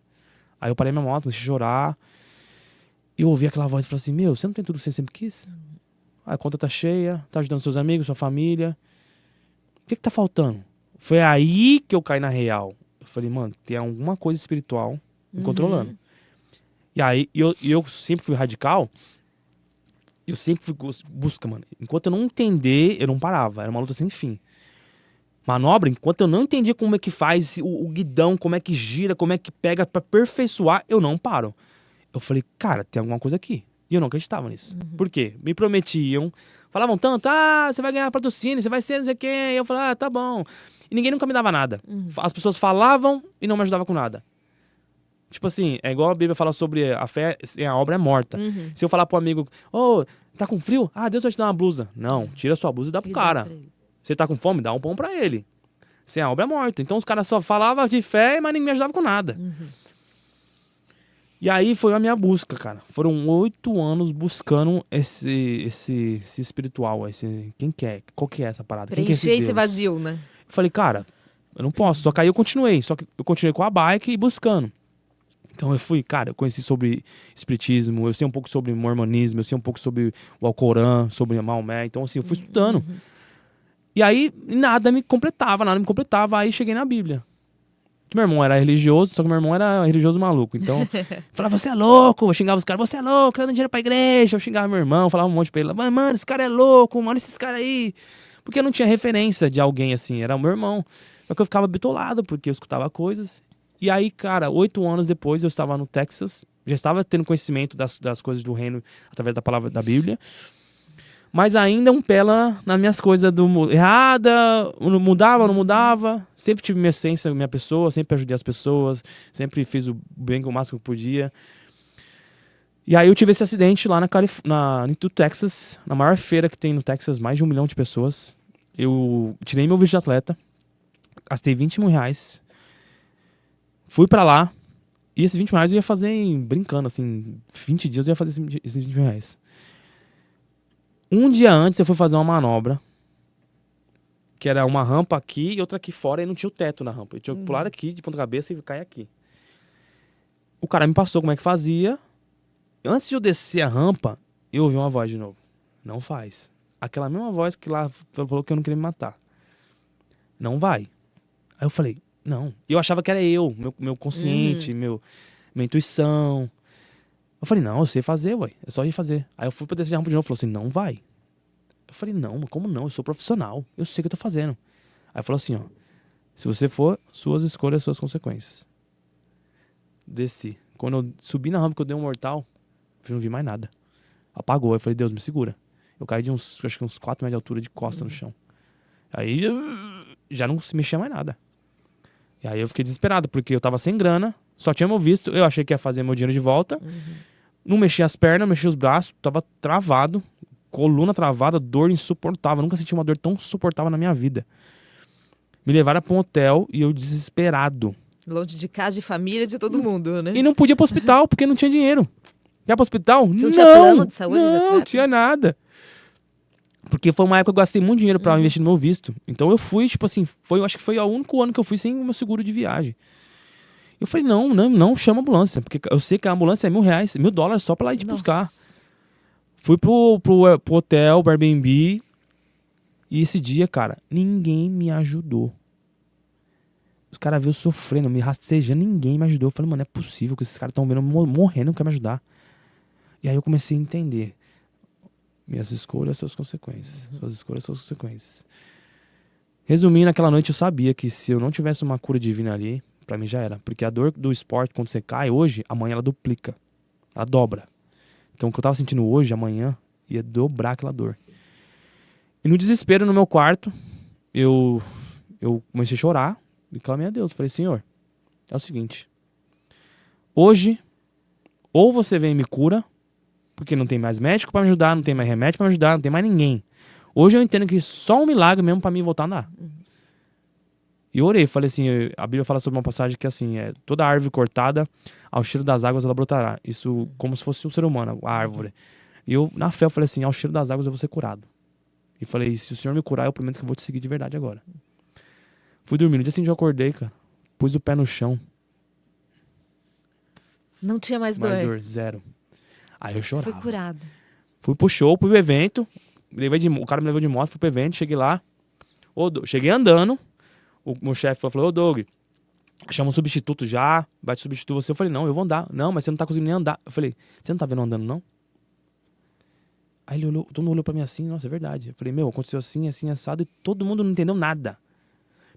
Aí eu parei minha moto, comecei a chorar, e eu ouvi aquela voz e falei assim, você não tem tudo que você sempre quis? A conta tá cheia, tá ajudando seus amigos, sua família, o que tá faltando? Foi aí que eu caí na real. Eu falei, mano, tem alguma coisa espiritual me controlando. E aí, eu sempre fui radical. Eu sempre fui busca, mano. Enquanto eu não entender, eu não parava. Era uma luta sem fim. Manobra, enquanto eu não entendia como é que faz o guidão, como é que gira, como é que pega pra aperfeiçoar, eu não paro. Eu falei, cara, tem alguma coisa aqui. E eu não acreditava nisso. Por quê? Me prometiam, falavam tanto, você vai ganhar patrocínio, você vai ser não sei quem. E eu falava, tá bom. E ninguém nunca me dava nada. As pessoas falavam e não me ajudavam com nada. Tipo assim, é igual a Bíblia fala sobre a fé, a obra é morta. Se eu falar pro amigo, tá com frio? Deus vai te dar uma blusa. Não, tira a sua blusa e dá pro cara. Você tá com fome? Dá um pão pra ele. Sem a obra é morta. Então os caras só falavam de fé, mas ninguém me ajudava com nada. E aí foi a minha busca, cara. Foram 8 anos buscando esse espiritual, quem que é? Qual que é essa parada? Quem que é esse
Preencher
Deus?
esse vazio, né?
Eu falei, cara, eu não posso. Só que aí eu continuei. Só que eu continuei com a bike e buscando. Então eu conheci sobre espiritismo, eu sei um pouco sobre mormonismo, eu sei um pouco sobre o Alcorão, sobre Maomé. Então assim, eu fui estudando. E aí nada me completava. Aí cheguei na Bíblia. Que meu irmão era religioso, só que meu irmão era religioso maluco. Então, falava, você é louco, eu xingava os caras, você é louco, tá dando dinheiro pra igreja. Eu xingava meu irmão, falava um monte pra ele, mano, esse cara é louco, olha esses caras aí. Porque eu não tinha referência de alguém assim, era o meu irmão. Só que eu ficava bitolado, porque eu escutava coisas. E aí, cara, 8 anos depois eu estava no Texas, já estava tendo conhecimento das coisas do reino através da palavra da Bíblia. Mas ainda um pé lá nas minhas coisas errada, mudava ou não mudava. Sempre tive minha essência, minha pessoa, sempre ajudei as pessoas, sempre fiz o bem o máximo que eu podia. E aí eu tive esse acidente lá no Texas, na maior feira que tem no Texas, mais de 1 milhão de pessoas. Eu tirei meu visto de atleta, gastei R$20 mil, fui pra lá, e esses R$20 eu ia fazer brincando, assim, 20 dias eu ia fazer esses R$20. Um dia antes eu fui fazer uma manobra, que era uma rampa aqui e outra aqui fora, e não tinha o teto na rampa. Eu tinha que pular aqui, de ponta cabeça, e cair aqui. O cara me passou como é que fazia. Antes de eu descer a rampa, eu ouvi uma voz de novo. Não faz. Aquela mesma voz que lá falou que eu não queria me matar. Não vai. Aí eu falei, não. Eu achava que era eu, meu consciente, minha intuição. Eu falei, não, eu sei fazer, ué. É só ir fazer. Aí eu fui pra descer a rampa de novo, falou assim, não vai. Eu falei, não, mas como não? Eu sou profissional. Eu sei o que eu tô fazendo. Aí falou assim, ó. Se você for, suas escolhas, suas consequências. Desci. Quando eu subi na rampa que eu dei um mortal, eu não vi mais nada. Apagou. Eu falei, Deus, me segura. Eu caí de acho que uns 4 metros de altura de costa no chão. Aí já não se mexia mais nada. E aí eu fiquei desesperado, porque eu tava sem grana, só tinha meu visto, eu achei que ia fazer meu dinheiro de volta. Não mexia as pernas, não mexia os braços, tava travado, coluna travada, dor insuportável. Nunca senti uma dor tão insuportável na minha vida. Me levaram pra um hotel e eu desesperado.
Longe de casa, de família, de todo mundo, né?
E não podia ir pro hospital, porque não tinha dinheiro. Quer ir pro hospital?
Não tinha plano de saúde?
Não tinha nada. Porque foi uma época que eu gastei muito dinheiro pra investir no meu visto. Então eu fui, tipo assim, acho que foi o único ano que eu fui sem o meu seguro de viagem. Eu falei, não chama a ambulância, porque eu sei que a ambulância é R$1.000, $1.000 só pra lá ir te buscar. Fui pro hotel, pro Airbnb, e esse dia, cara, ninguém me ajudou. Os caras viram sofrendo, me rastejando, ninguém me ajudou. Eu falei, mano, não é possível que esses caras estão vendo morrendo, não querem me ajudar. E aí eu comecei a entender. Minhas escolhas, suas consequências. Suas escolhas, suas consequências. Resumindo, naquela noite eu sabia que se eu não tivesse uma cura divina ali, pra mim já era. Porque a dor do esporte, quando você cai hoje, amanhã ela duplica. Ela dobra. Então o que eu tava sentindo hoje, amanhã, ia dobrar aquela dor. E no desespero, no meu quarto, eu comecei a chorar e clamei a Deus. Falei, Senhor, é o seguinte. Hoje, ou você vem e me cura, porque não tem mais médico pra me ajudar, não tem mais remédio pra me ajudar, não tem mais ninguém. Hoje eu entendo que só um milagre mesmo pra mim voltar a andar. E eu orei, falei assim, a Bíblia fala sobre uma passagem que assim, toda árvore cortada, ao cheiro das águas ela brotará. Isso como se fosse um ser humano, a árvore. E eu, na fé, eu falei assim, ao cheiro das águas eu vou ser curado. E falei, se o Senhor me curar, eu prometo que eu vou te seguir de verdade agora. Fui dormir, no dia seguinte eu acordei, cara. Pus o pé no chão.
Não tinha mais dor.
Mais dor, zero. Aí eu chorava.
Foi curado.
Fui pro show, pro evento. O cara me levou de moto, fui pro evento, cheguei lá. Cheguei andando. O meu chefe falou, ô Doug, chama um substituto já, vai te substituir você. Eu falei, não, eu vou andar. Não, mas você não tá conseguindo nem andar. Eu falei, você não tá vendo eu andando, não? Aí ele olhou, todo mundo olhou pra mim assim, nossa, é verdade. Eu falei, aconteceu assim, assim, assado, e todo mundo não entendeu nada.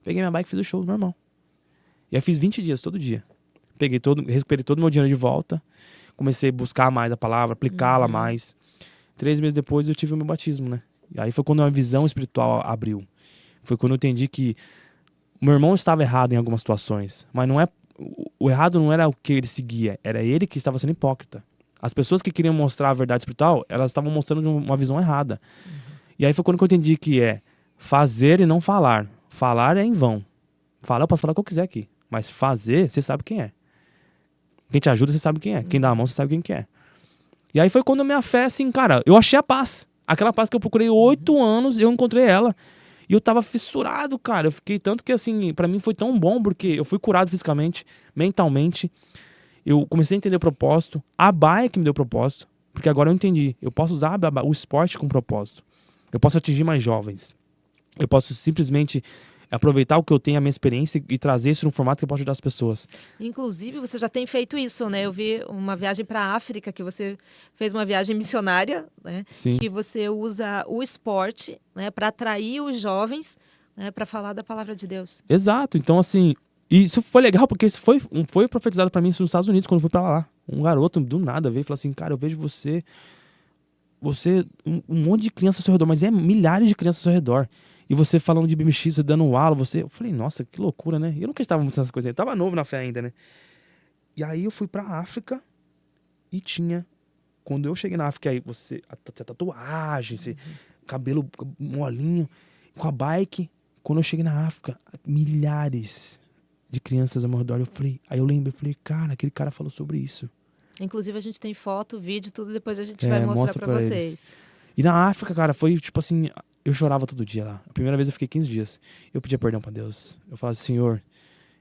Peguei minha bike e fiz o show normal. E aí fiz 20 dias, todo dia. Recuperei todo o meu dinheiro de volta. Comecei a buscar mais a palavra, aplicá-la mais. 3 meses depois eu tive o meu batismo, né? E aí foi quando a visão espiritual abriu. Foi quando eu entendi que o meu irmão estava errado em algumas situações. Mas não é... O errado não era o que ele seguia. Era ele que estava sendo hipócrita. As pessoas que queriam mostrar a verdade espiritual, elas estavam mostrando uma visão errada. E aí foi quando eu entendi que é fazer e não falar. Falar é em vão. Falar, eu posso falar o que eu quiser aqui. Mas fazer, você sabe quem é. Quem te ajuda, você sabe quem é. Quem dá a mão, você sabe quem que é. E aí foi quando a minha fé, assim, cara, eu achei a paz. Aquela paz que eu procurei 8 anos, eu encontrei ela. E eu tava fissurado, cara. Eu fiquei tanto que, assim, pra mim foi tão bom, porque eu fui curado fisicamente, mentalmente. Eu comecei a entender o propósito. A Baia que me deu o propósito. Porque agora eu entendi. Eu posso usar o esporte com propósito. Eu posso atingir mais jovens. Eu posso simplesmente É aproveitar o que eu tenho, a minha experiência e trazer isso num formato que eu posso ajudar as pessoas.
Inclusive, você já tem feito isso, né? Eu vi uma viagem para a África, que você fez uma viagem missionária, né?
Sim.
Que você usa o esporte, né? Para atrair os jovens, né? Para falar da palavra de Deus.
Exato. Então, assim, isso foi legal, porque isso foi profetizado pra mim isso nos Estados Unidos, quando eu fui pra lá. Um garoto, do nada, veio e falou assim, cara, eu vejo você, um monte de crianças ao seu redor, mas é milhares de crianças ao seu redor. E você falando de BMX, você dando aula, eu falei, nossa, que loucura, né? Eu não acreditava muito nessas coisas, eu tava novo na fé ainda, né? E aí eu fui pra África e quando eu cheguei na África, aí você, a tatuagem, cabelo molinho, com a bike. Quando eu cheguei na África, milhares de crianças ao meu redor, aí eu lembrei, cara, aquele cara falou sobre isso.
Inclusive, a gente tem foto, vídeo, tudo, depois a gente vai mostrar
mostra
pra vocês.
eles. E na África, cara, foi tipo assim, eu chorava todo dia lá. A primeira vez eu fiquei 15 dias. Eu pedia perdão pra Deus. Eu falava, Senhor,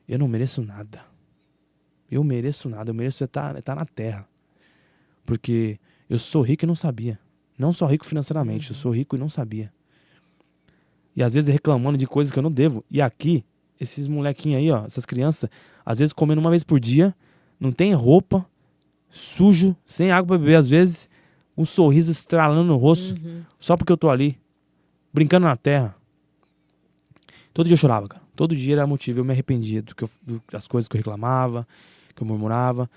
eu não mereço nada. Eu mereço estar na terra. Porque eu sou rico e não sabia. Não só rico financeiramente, eu sou rico e não sabia. E às vezes reclamando de coisas que eu não devo. E aqui, esses molequinhos aí, ó, essas crianças, às vezes comendo uma vez por dia, não tem roupa, sujo, sem água pra beber, às vezes, um sorriso estralando no rosto, só porque eu tô ali, brincando na terra. Todo dia eu chorava, cara. Todo dia era motivo. Eu me arrependia das coisas que eu reclamava, que eu murmurava.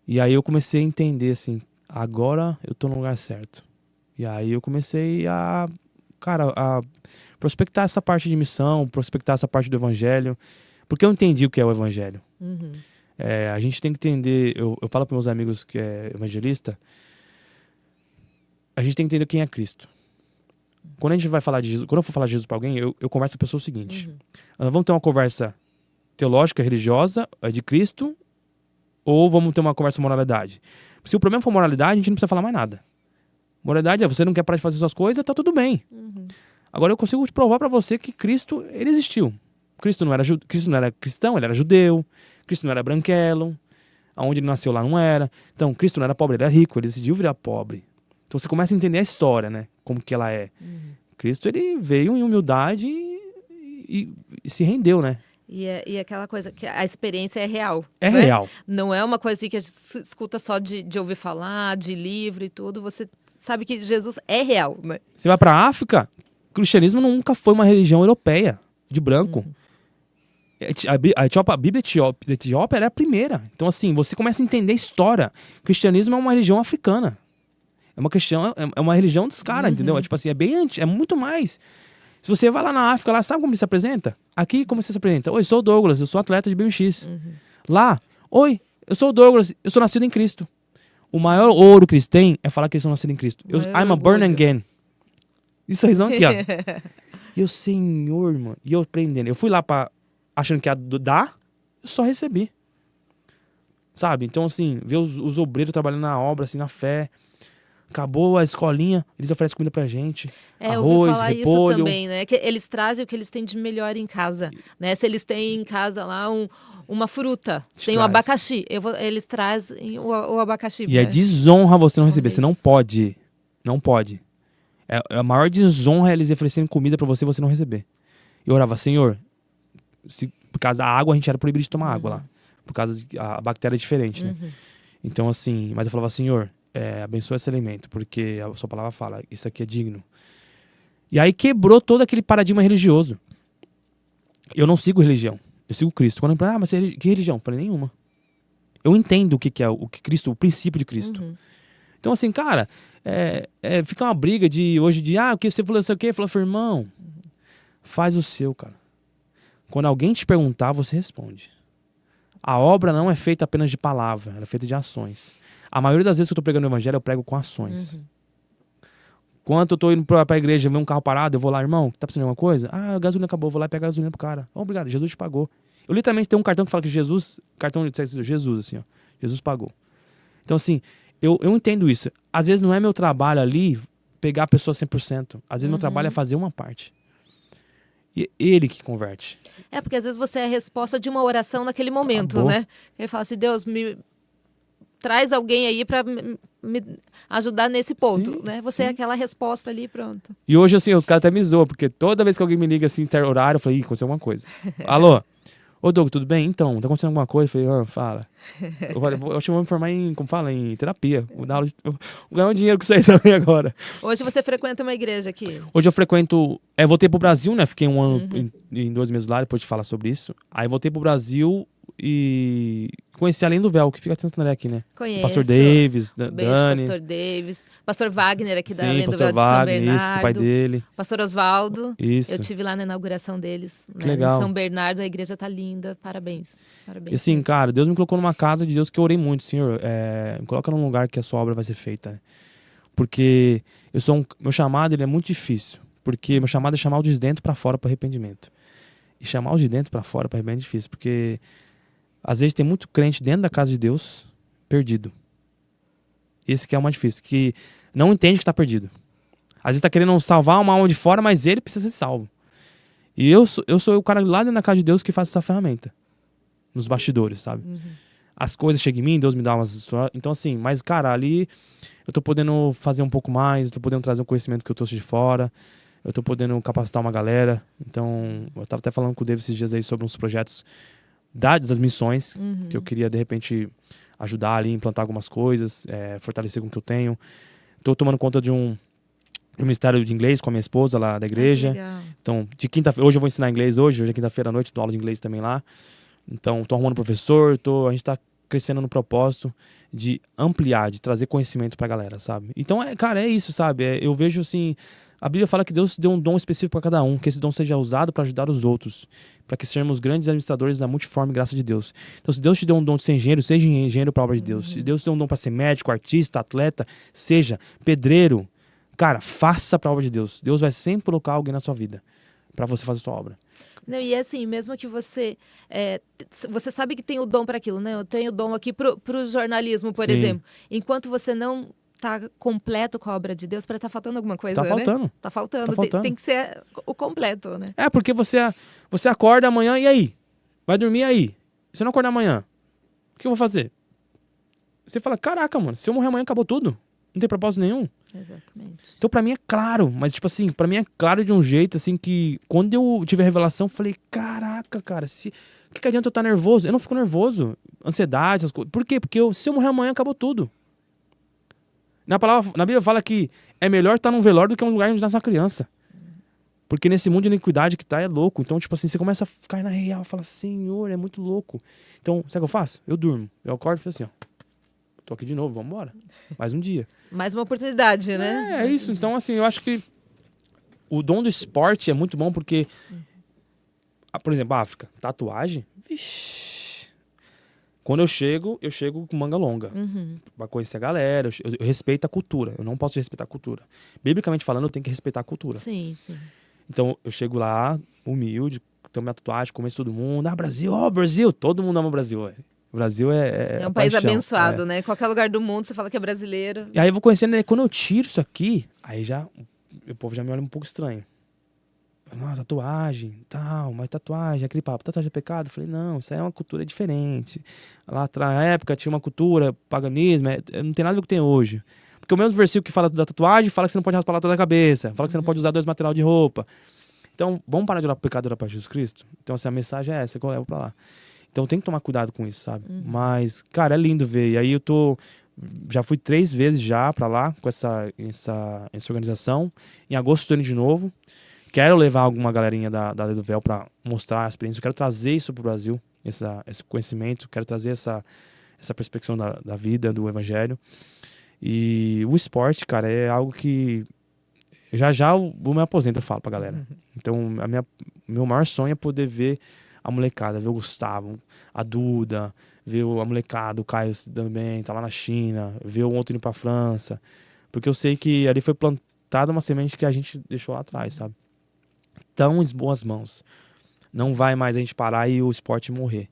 E aí eu comecei a entender, assim, agora eu tô no lugar certo. E aí eu comecei a prospectar essa parte de missão, prospectar essa parte do evangelho, porque eu entendi o que é o evangelho. A gente tem que entender, eu falo para meus amigos que é evangelista, a gente tem que entender quem é Cristo. Quando a gente vai falar de Jesus, quando eu for falar de Jesus para alguém, eu converso com a pessoa o seguinte, vamos ter uma conversa teológica, religiosa, de Cristo, ou vamos ter uma conversa de moralidade? Se o problema for moralidade, a gente não precisa falar mais nada. Moralidade é, você não quer parar de fazer suas coisas, tá tudo bem. Agora eu consigo te provar para você que Cristo, ele existiu. Cristo não era cristão, ele era judeu. Cristo não era branquelo. Aonde ele nasceu lá não era. Então, Cristo não era pobre, ele era rico, ele decidiu virar pobre. Então você começa a entender a história, né? Como que ela é. Cristo, ele veio em humildade e se rendeu, né?
E aquela coisa que a experiência é real.
É
né?
real.
Não é uma coisa assim que a gente escuta só de ouvir falar, de livro e tudo. Você sabe que Jesus é real, né?
Você vai pra África, o cristianismo nunca foi uma religião europeia, de branco. A Bíblia Etiópia era a primeira. Então, assim, você começa a entender a história. O cristianismo é uma religião africana. É uma religião dos caras, entendeu? É tipo assim, é muito mais. Se você vai lá na África, lá, sabe como ele se apresenta? Aqui, como você se apresenta? Oi, sou o Douglas, eu sou atleta de BMX. Lá, oi, eu sou o Douglas, eu sou nascido em Cristo. O maior ouro que eles têm é falar que eles são nascidos em Cristo. I'm a born again. Isso aí, aqui, ó. E eu, Senhor, mano. E eu aprendendo. Eu fui lá achando que ia dar, eu só recebi. Sabe? Então, assim, ver os obreiros trabalhando na obra, assim, na fé. Acabou a escolinha, eles oferecem comida pra gente.
Eu
arroz,
ouvi falar
repolho.
isso também, né? Que eles trazem o que eles têm de melhor em casa, né? Se eles têm em casa lá uma fruta, tem o abacaxi, eles trazem o abacaxi.
E é desonra você não receber,
Olha
você não pode. Não pode. É a maior desonra eles oferecerem comida pra você e você não receber. Eu orava, Senhor, por causa da água a gente era proibido de tomar água lá. Por causa de a bactéria é diferente, né? Então, assim, mas eu falava, Senhor, abençoa esse alimento, porque a sua palavra fala, isso aqui é digno. E aí quebrou todo aquele paradigma religioso. Eu não sigo religião, eu sigo Cristo. Quando eu falo, mas que religião? Eu falei, nenhuma. Eu entendo o que é o Cristo, o princípio de Cristo. Então, assim, cara, fica uma briga hoje o que você falou, não sei o quê. Falou, irmão, faz o seu, cara. Quando alguém te perguntar, você responde. A obra não é feita apenas de palavra, ela é feita de ações. A maioria das vezes que eu tô pregando o evangelho, eu prego com ações. Quando eu tô indo pra igreja, ver um carro parado, eu vou lá, irmão, tá precisando de alguma coisa? A gasolina acabou, eu vou lá e pego a gasolina pro cara. Obrigado, Jesus te pagou. Eu literalmente tenho um cartão que fala que cartão de Jesus, assim, ó. Jesus pagou. Então, assim, eu entendo isso. Às vezes não é meu trabalho ali pegar a pessoa 100%. Às vezes meu trabalho é fazer uma parte. E ele que converte.
Porque às vezes você é a resposta de uma oração naquele momento, né? Ele fala assim, Deus, me traz alguém aí me ajudar nesse ponto,
Sim,
né? Você é
sim.
aquela resposta ali, pronto.
E hoje, assim, os caras até me zoam, porque toda vez que alguém me liga assim, tem horário, eu falei, ih, aconteceu alguma coisa. Alô? Ô, Doug, tudo bem? Então, tá acontecendo alguma coisa? Eu falei, fala. Eu falei, eu acho que eu vou me formar em, como fala, em terapia. Vou dar aula vou ganhar um dinheiro com isso aí também agora.
Hoje você frequenta uma igreja aqui.
Hoje eu frequento, voltei pro Brasil, né? Fiquei um ano,
Uhum.
em 2 meses lá, depois de falar sobre isso. Aí voltei pro Brasil e conheci Além do Véu, que fica em Santo André aqui, né? O Pastor
Conheço.
Davis,
Beijo,
Dani.
Pastor Davis. Pastor Wagner aqui da
Sim,
Além do
Pastor
Véu de São
Wagner, isso, com o pai
Bernardo.
dele.
Pastor Oswaldo. Eu
Isso.
tive lá na inauguração deles,
Que
né, em
legal.
São Bernardo. A igreja tá linda. Parabéns.
E
Parabéns
assim,
mesmo.
cara, Deus me colocou numa casa de Deus que eu orei muito, Senhor. Me coloca num lugar que a sua obra vai ser feita. Né? Porque meu chamado ele é muito difícil. Porque meu chamado é chamar o de dentro pra fora para arrependimento. E chamar o de dentro pra fora para arrependimento é difícil. Porque às vezes tem muito crente dentro da casa de Deus perdido. Esse que é o mais difícil. Que não entende que tá perdido. Às vezes tá querendo salvar uma alma de fora, mas ele precisa ser salvo. E eu sou o cara lá dentro da casa de Deus que faz essa ferramenta. Nos bastidores, sabe?
Uhum.
As coisas chegam em mim, Deus me dá umas histórias. Então, assim, mas, cara, ali eu tô podendo fazer um pouco mais, eu tô podendo trazer um conhecimento que eu trouxe de fora, eu tô podendo capacitar uma galera. Então, eu tava até falando com o David esses dias aí sobre uns projetos das missões,
Uhum.
que eu queria, de repente, ajudar ali, implantar algumas coisas, fortalecer com o que eu tenho. Tô tomando conta de um ministério de inglês com a minha esposa lá da igreja.
Que legal.
Então, de quinta-feira, hoje eu vou ensinar inglês hoje é quinta-feira à noite, dou aula de inglês também lá. Então, tô arrumando professor, a gente tá crescendo no propósito de ampliar, de trazer conhecimento pra galera, sabe? Então, cara, é isso, sabe? Eu vejo assim, a Bíblia fala que Deus deu um dom específico para cada um, que esse dom seja usado para ajudar os outros, para que sejamos grandes administradores da multiforme graça de Deus. Então, se Deus te deu um dom de ser engenheiro, seja engenheiro para obra de Deus. Se Deus te deu um dom para ser médico, artista, atleta, seja pedreiro, cara, faça para obra de Deus. Deus vai sempre colocar alguém na sua vida para você fazer a sua obra.
Não, e é assim, mesmo que você você sabe que tem o dom para aquilo, né? Eu tenho o dom aqui pro jornalismo, por
Sim.
exemplo. Enquanto você não tá completo com a obra de Deus, para tá faltando alguma coisa,
Tá
né?
faltando.
Tá faltando.
Tá faltando.
Tem que ser o completo, né?
Porque você acorda amanhã e aí? Vai dormir aí? Se eu não acordar amanhã, o que eu vou fazer? Você fala, caraca, mano, se eu morrer amanhã acabou tudo. Não tem propósito nenhum.
Exatamente.
Então pra mim é claro, mas tipo assim, pra mim é claro de um jeito assim que quando eu tive a revelação, eu falei, caraca, cara, o que adianta eu estar nervoso? Eu não fico nervoso, ansiedade, essas coisas. Por quê? Porque se eu morrer amanhã acabou tudo. Na Bíblia fala que é melhor estar num velório do que um lugar onde nasce uma criança. Porque nesse mundo de iniquidade que tá é louco. Então, tipo assim, você começa a ficar na real, fala, Senhor, é muito louco. Então, sabe o que eu faço? Eu durmo. Eu acordo e falo assim, ó, tô aqui de novo, vamos embora. Mais um dia.
Mais uma oportunidade, né?
É isso. Então, assim, eu acho que o dom do esporte é muito bom porque, por exemplo, África, tatuagem, vixi. Quando eu chego com manga longa.
Uhum.
Pra conhecer a galera, eu respeito a cultura. Eu não posso respeitar a cultura. Biblicamente falando, eu tenho que respeitar a cultura.
Sim, sim.
Então, eu chego lá, humilde, tenho minha tatuagem, conheço todo mundo. Brasil, Brasil! Todo mundo ama o Brasil, ué. O Brasil
É um país abençoado, né? Qualquer lugar do mundo você fala que é brasileiro.
E aí eu vou conhecendo, né? Quando eu tiro isso aqui, aí já o povo já me olha um pouco estranho. Não, tatuagem, tal, mas tatuagem, aquele papo, tatuagem é pecado? Eu falei, não, isso aí é uma cultura diferente. Lá na época tinha uma cultura, paganismo, não tem nada a ver com o que tem hoje. Porque o mesmo versículo que fala da tatuagem, fala que você não pode raspar toda a cabeça, fala que você não pode usar 2 materiais de roupa. Então, vamos parar de olhar pro pecado e olhar pra Jesus Cristo? Então, assim, a mensagem é essa que eu levo pra lá. Então, tem que tomar cuidado com isso, sabe? Mas, cara, é lindo ver. E aí já fui 3 vezes já pra lá com essa organização. Em agosto estou indo de novo. Quero levar alguma galerinha da Lei do Véu pra mostrar a experiência. Eu quero trazer isso pro Brasil, esse conhecimento. Quero trazer essa perspectiva da vida, do evangelho. E o esporte, cara, é algo que já eu me aposento, eu falo pra galera. Então, meu maior sonho é poder ver a molecada, ver o Gustavo, a Duda, ver a molecada, o Caio se dando bem, tá lá na China, ver o outro indo pra França. Porque eu sei que ali foi plantada uma semente que a gente deixou lá atrás, sabe? Tão em boas mãos. Não vai mais a gente parar e o esporte morrer.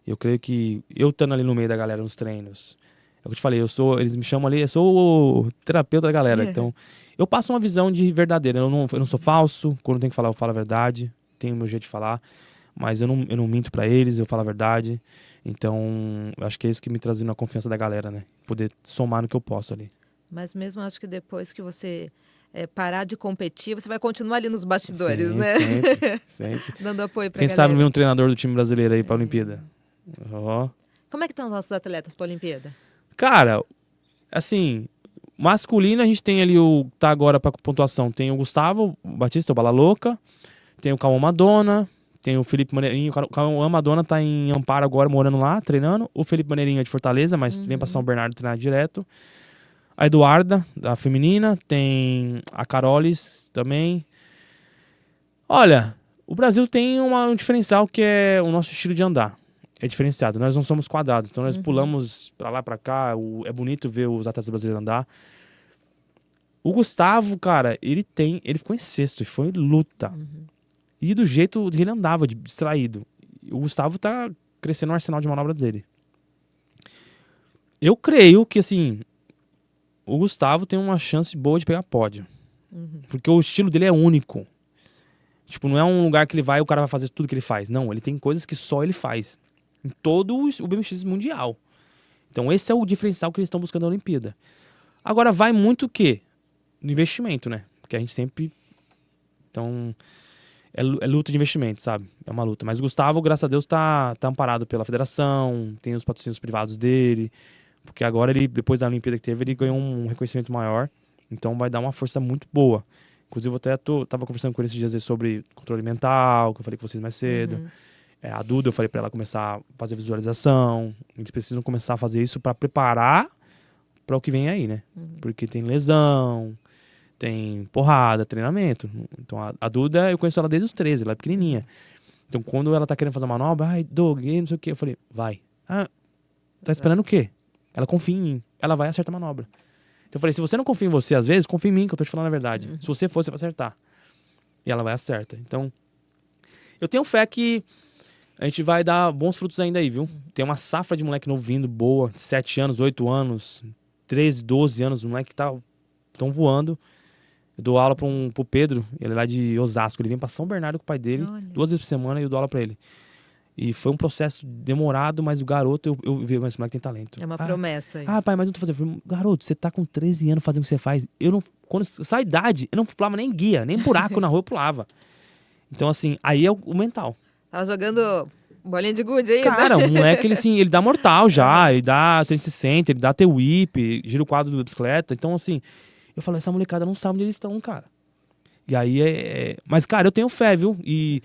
Eu creio que eu estando ali no meio da galera nos treinos, é o que eu te falei, eles me chamam ali, eu sou o terapeuta da galera. Então, eu passo uma visão de verdadeira. Eu não sou falso, quando tem que falar, eu falo a verdade, tenho o meu jeito de falar. mas eu não minto pra eles, eu falo a verdade. Então, eu acho que é isso que me traz a confiança da galera, né? Poder somar no que eu posso ali.
Mas mesmo acho que depois que você parar de competir, você vai continuar ali nos bastidores,
Sim,
né?
sempre, sempre.
Dando apoio pra
Quem sabe não
galera.
vir um treinador do time brasileiro aí pra Olimpíada. Ó.
Como é que estão os nossos atletas pra Olimpíada?
Cara, assim, masculino a gente tem ali tá agora pra pontuação. Tem o Gustavo Batista, o Bala Louca. Tem o Cauã Madonna. Tem o Felipe Maneirinho. O Cauã Madonna tá em Amparo agora, morando lá, treinando. O Felipe Maneirinho é de Fortaleza, mas vem pra São Bernardo treinar direto. A Eduarda, da feminina. Tem a Carolis também. Olha, o Brasil tem um diferencial que é o nosso estilo de andar. É diferenciado. Nós não somos quadrados. Então nós pulamos pra lá, pra cá. É bonito ver os atletas brasileiros andar. O Gustavo, cara, ele ficou em sexto e foi luta. E do jeito que ele andava, distraído. O Gustavo tá crescendo o arsenal de manobra dele. Eu creio que, assim, o Gustavo tem uma chance boa de pegar pódio. Porque o estilo dele é único. Tipo, não é um lugar que ele vai e o cara vai fazer tudo que ele faz. Não, ele tem coisas que só ele faz. Em todo o BMX mundial. Então esse é o diferencial que eles estão buscando na Olimpíada. Agora vai muito o quê? No investimento, né? Porque a gente sempre... Então... É luta de investimento, sabe? É uma luta. Mas o Gustavo, graças a Deus, tá amparado pela federação, tem os patrocínios privados dele, porque agora ele, depois da Olimpíada que teve, ele ganhou um reconhecimento maior, então vai dar uma força muito boa. Inclusive, eu até tava conversando com ele esses dias sobre controle mental, que eu falei com vocês mais cedo. A Duda, eu falei pra ela começar a fazer visualização. Eles precisam começar a fazer isso pra preparar para o que vem aí, né? Porque tem lesão, tem porrada, treinamento. Então a Duda, eu conheço ela desde os 13, ela é pequenininha. Então quando ela tá querendo fazer uma manobra, ai, Doug, não sei o que, eu falei, vai. Ah, tá esperando o quê? Ela confia em mim, ela vai acertar a manobra. Então eu falei, se você não confia em você às vezes, confia em mim, que eu tô te falando a verdade. Se você for, você vai acertar. E ela vai acertar. Então, eu tenho fé que a gente vai dar bons frutos ainda aí, viu? Tem uma safra de moleque novo vindo, boa, 7 anos, 8 anos, 13, 12 anos, o moleque tão voando. Eu dou aula pro Pedro, ele é lá de Osasco. Ele vem pra São Bernardo com o pai dele, 2 vezes por semana, e eu dou aula pra ele. E foi um processo demorado, mas o garoto, eu vi, mas esse moleque tem talento.
É uma promessa aí.
Ah, pai, mas não tô fazendo. Eu falei, garoto, você tá com 13 anos fazendo o que você faz. Quando essa idade, eu não pulava nem guia, nem buraco na rua eu pulava. Então, assim, aí é o mental.
Tava jogando bolinha de gude ainda.
Cara, o moleque, ele dá mortal já, ele dá 360, ele dá T-whip, gira o quadro da bicicleta. Então, assim, eu falei, essa molecada não sabe onde eles estão, cara. E aí Mas, cara, eu tenho fé, viu? E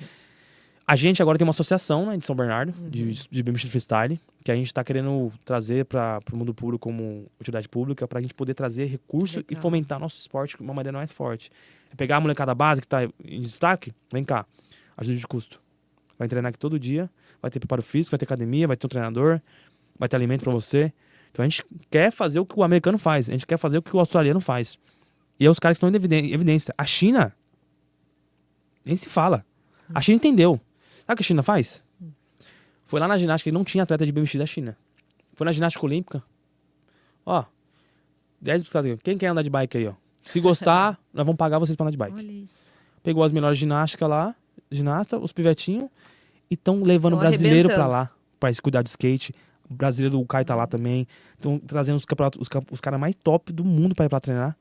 a gente agora tem uma associação, né, de São Bernardo, de BMX Freestyle, que a gente tá querendo trazer pro mundo público como utilidade pública, pra gente poder trazer recurso e fomentar nosso esporte de uma maneira mais forte. É pegar a molecada base que tá em destaque, vem cá, ajuda de custo. Vai treinar aqui todo dia, vai ter preparo físico, vai ter academia, vai ter um treinador, vai ter alimento pra você. Então a gente quer fazer o que o americano faz, a gente quer fazer o que o australiano faz. E é os caras que estão em evidência. A China, nem se fala. A China entendeu. Sabe o que a China faz? Foi lá na ginástica e não tinha atleta de BMX da China. Foi na ginástica olímpica. Ó, 10 bicicletas. Quem quer andar de bike aí, ó? Se gostar, nós vamos pagar vocês pra andar de bike.
Olha isso.
Pegou as melhores ginásticas lá, os pivetinhos, e estão levando o brasileiro pra lá, pra cuidar do skate. O brasileiro do Caio tá lá também. Estão trazendo os caras mais top do mundo pra ir pra treinar.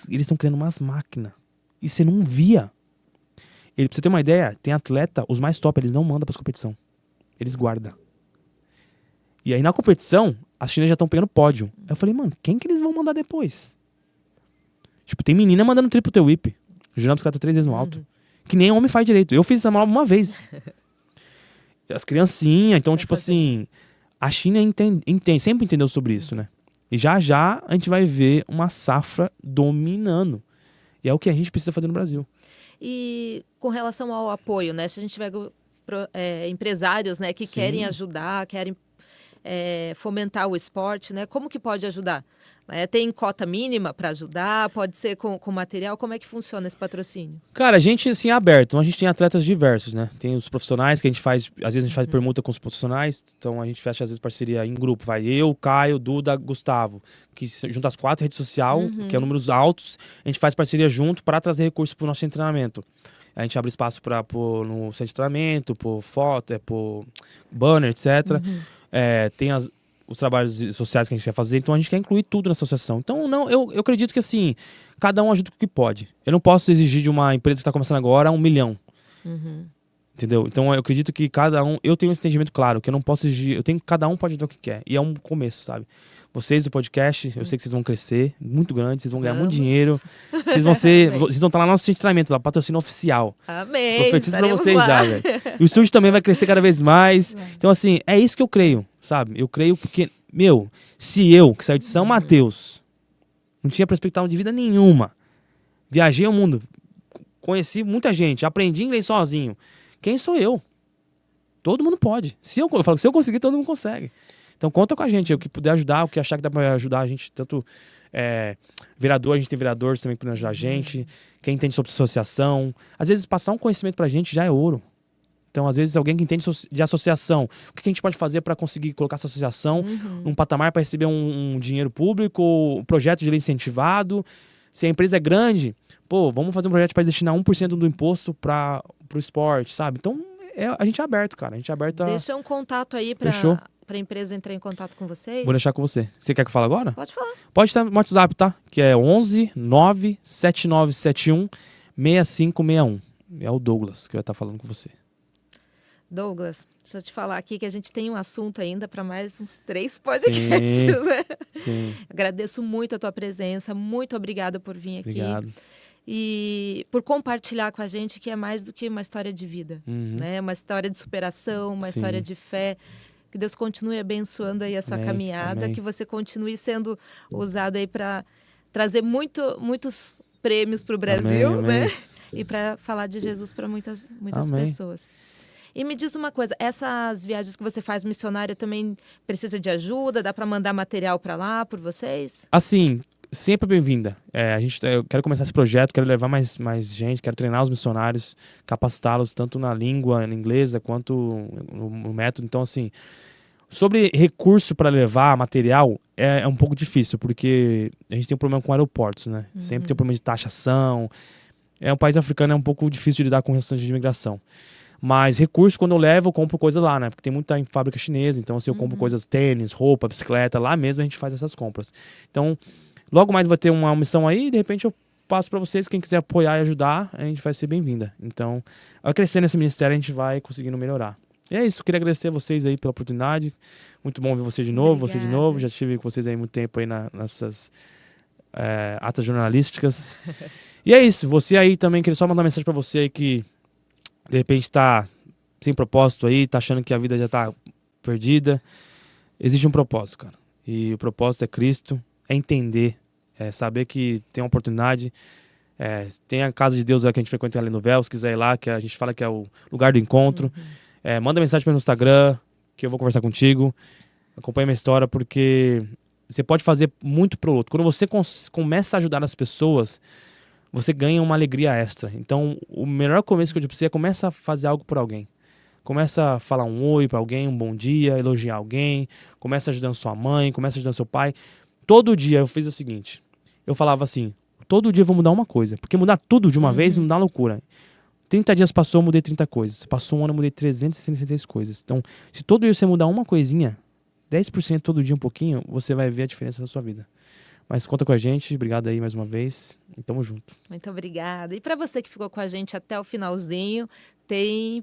Eles estão criando umas máquinas. E você não via. Pra você ter uma ideia, tem atleta, os mais top, eles não mandam pras competição. Eles guardam. E aí na competição, as chinesas já estão pegando pódio. Aí eu falei, mano, quem que eles vão mandar depois? Tipo, tem menina mandando triplo T-whip. Girando a bicicleta 3 vezes no alto. Que nem homem faz direito. Eu fiz essa manobra uma vez. As criancinhas, então, tipo assim, a China sempre entendeu sobre isso, né? E já a gente vai ver uma safra dominando. E é o que a gente precisa fazer no Brasil.
E com relação ao apoio, né? Se a gente tiver empresários, né, que querem ajudar, querem fomentar o esporte, né? Como que pode ajudar? Tem cota mínima para ajudar? Pode ser com material? Como é que funciona esse patrocínio? Cara,
a gente, assim, é aberto. Então, a gente tem atletas diversos, né? Tem os profissionais que a gente faz... Às vezes a gente faz permuta com os profissionais. Então, a gente fecha, às vezes, parceria em grupo. Vai eu, Caio, Duda, Gustavo. Que junta as 4 redes sociais, que é números altos. A gente faz parceria junto para trazer recursos para o nosso treinamento. A gente abre espaço para pôr no centro de treinamento, pôr foto, pôr banner, etc. Tem os trabalhos sociais que a gente quer fazer, então a gente quer incluir tudo nessa associação. Então, não, eu acredito que assim, cada um ajuda com o que pode. Eu não posso exigir de uma empresa que está começando agora 1 milhão. Entendeu? Então eu acredito que cada um, eu tenho um entendimento claro, que eu não posso exigir, eu tenho que cada um pode dar o que quer. E é um começo, sabe? Vocês do podcast, eu sei que vocês vão crescer muito grande, vocês vão ganhar muito dinheiro. Vocês vão estar lá no nosso centro de treinamento, lá, patrocínio oficial.
Amém.
Profetizo pra vocês
lá.
já, velho. E o estúdio também vai crescer cada vez mais. Então, assim, é isso que eu creio, sabe? Eu creio porque, se eu, que saí de São Mateus, não tinha perspectiva de vida nenhuma, viajei o mundo, conheci muita gente, aprendi inglês sozinho. Quem sou eu? Todo mundo pode. Eu falo que se eu conseguir, todo mundo consegue. Então conta com a gente, o que puder ajudar, o que achar que dá pra ajudar a gente, tanto vereador, a gente tem vereadores também que podem ajudar a gente, quem entende sobre associação. Às vezes passar um conhecimento pra gente já é ouro. Então às vezes alguém que entende de associação, o que a gente pode fazer para conseguir colocar essa associação num patamar para receber um dinheiro público, um projeto de lei incentivado. Se a empresa é grande, vamos fazer um projeto para destinar 1% do imposto para o esporte, sabe? Então a gente é aberto, cara. A gente é aberto a...
Deixa um contato aí para a empresa entrar em contato com vocês.
Vou deixar com você. Você quer que eu fale agora?
Pode falar.
Pode estar no WhatsApp, tá? Que é 11 97971 6561. É o Douglas que vai estar falando com você.
Douglas, deixa eu te falar aqui que a gente tem um assunto ainda para mais uns 3 podcasts. Né?
Sim.
Agradeço muito a tua presença. Muito obrigada por vir aqui.
Obrigado.
E por compartilhar com a gente que é mais do que uma história de vida. Né? Uma história de superação, uma história de fé. Que Deus continue abençoando aí a sua caminhada,
amém.
Que você continue sendo usado aí para trazer muitos prêmios para o Brasil,
amém.
né? E para falar de Jesus para muitas pessoas. E me diz uma coisa, essas viagens que você faz missionária também precisa de ajuda? Dá para mandar material para lá por vocês?
Assim, sempre bem-vinda. Eu quero começar esse projeto, quero levar mais gente, quero treinar os missionários, capacitá-los tanto na língua inglesa quanto no método. Então, assim, sobre recurso para levar material é um pouco difícil, porque a gente tem um problema com aeroportos, né? Sempre tem um problema de taxação. Um país africano, é um pouco difícil de lidar com o restante de imigração. Mas recurso, quando eu levo, eu compro coisa lá, né? Porque tem muita em fábrica chinesa, então assim, eu compro coisas, tênis, roupa, bicicleta, lá mesmo a gente faz essas compras. Então, logo mais vai ter uma missão aí, de repente eu passo para vocês, quem quiser apoiar e ajudar, a gente vai ser bem-vinda. Então, ao crescer nesse ministério, a gente vai conseguindo melhorar. E é isso, queria agradecer a vocês aí pela oportunidade. Muito bom ver você de novo,
Obrigada.
você de novo. Já estive com vocês aí muito tempo aí nessas atas jornalísticas. E é isso, você aí também, queria só mandar uma mensagem para você aí que de repente tá sem propósito aí, tá achando que a vida já tá perdida. Existe um propósito, cara. E o propósito é Cristo, é entender, é saber que tem uma oportunidade. Tem a casa de Deus que a gente frequenta ali no Véu, se quiser ir lá, que a gente fala que é o lugar do encontro. Manda mensagem para mim no Instagram, que eu vou conversar contigo. Acompanha minha história, porque você pode fazer muito pro outro. Quando você começa a ajudar as pessoas, você ganha uma alegria extra. Então, o melhor começo que eu digo pra você é começa a fazer algo por alguém. Começa a falar um oi pra alguém, um bom dia, elogiar alguém. Começa ajudando sua mãe, começa ajudando seu pai. Todo dia eu fiz o seguinte. Eu falava assim, todo dia eu vou mudar uma coisa. Porque mudar tudo de uma vez me dá loucura. 30 dias passou, eu mudei 30 coisas. Passou um ano, eu mudei 366 coisas. Então, se todo dia você mudar uma coisinha, 10% todo dia um pouquinho, você vai ver a diferença na sua vida. Mas conta com a gente, obrigado aí mais uma vez e tamo junto.
Muito obrigada. E para você que ficou com a gente até o finalzinho, tem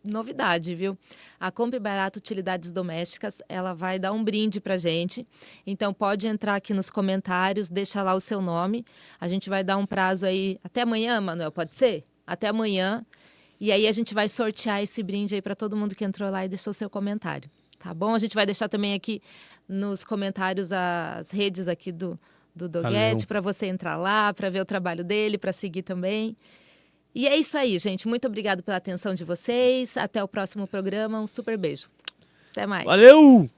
novidade, viu? A Compre Barato Utilidades Domésticas, ela vai dar um brinde pra gente. Então pode entrar aqui nos comentários, deixa lá o seu nome. A gente vai dar um prazo aí até amanhã, Manuel, pode ser? Até amanhã. E aí a gente vai sortear esse brinde aí para todo mundo que entrou lá e deixou seu comentário. Tá bom? A gente vai deixar também aqui nos comentários as redes aqui do Doguete para você entrar lá, para ver o trabalho dele, para seguir também. E é isso aí, gente. Muito obrigado pela atenção de vocês. Até o próximo programa. Um super beijo. Até mais.
Valeu!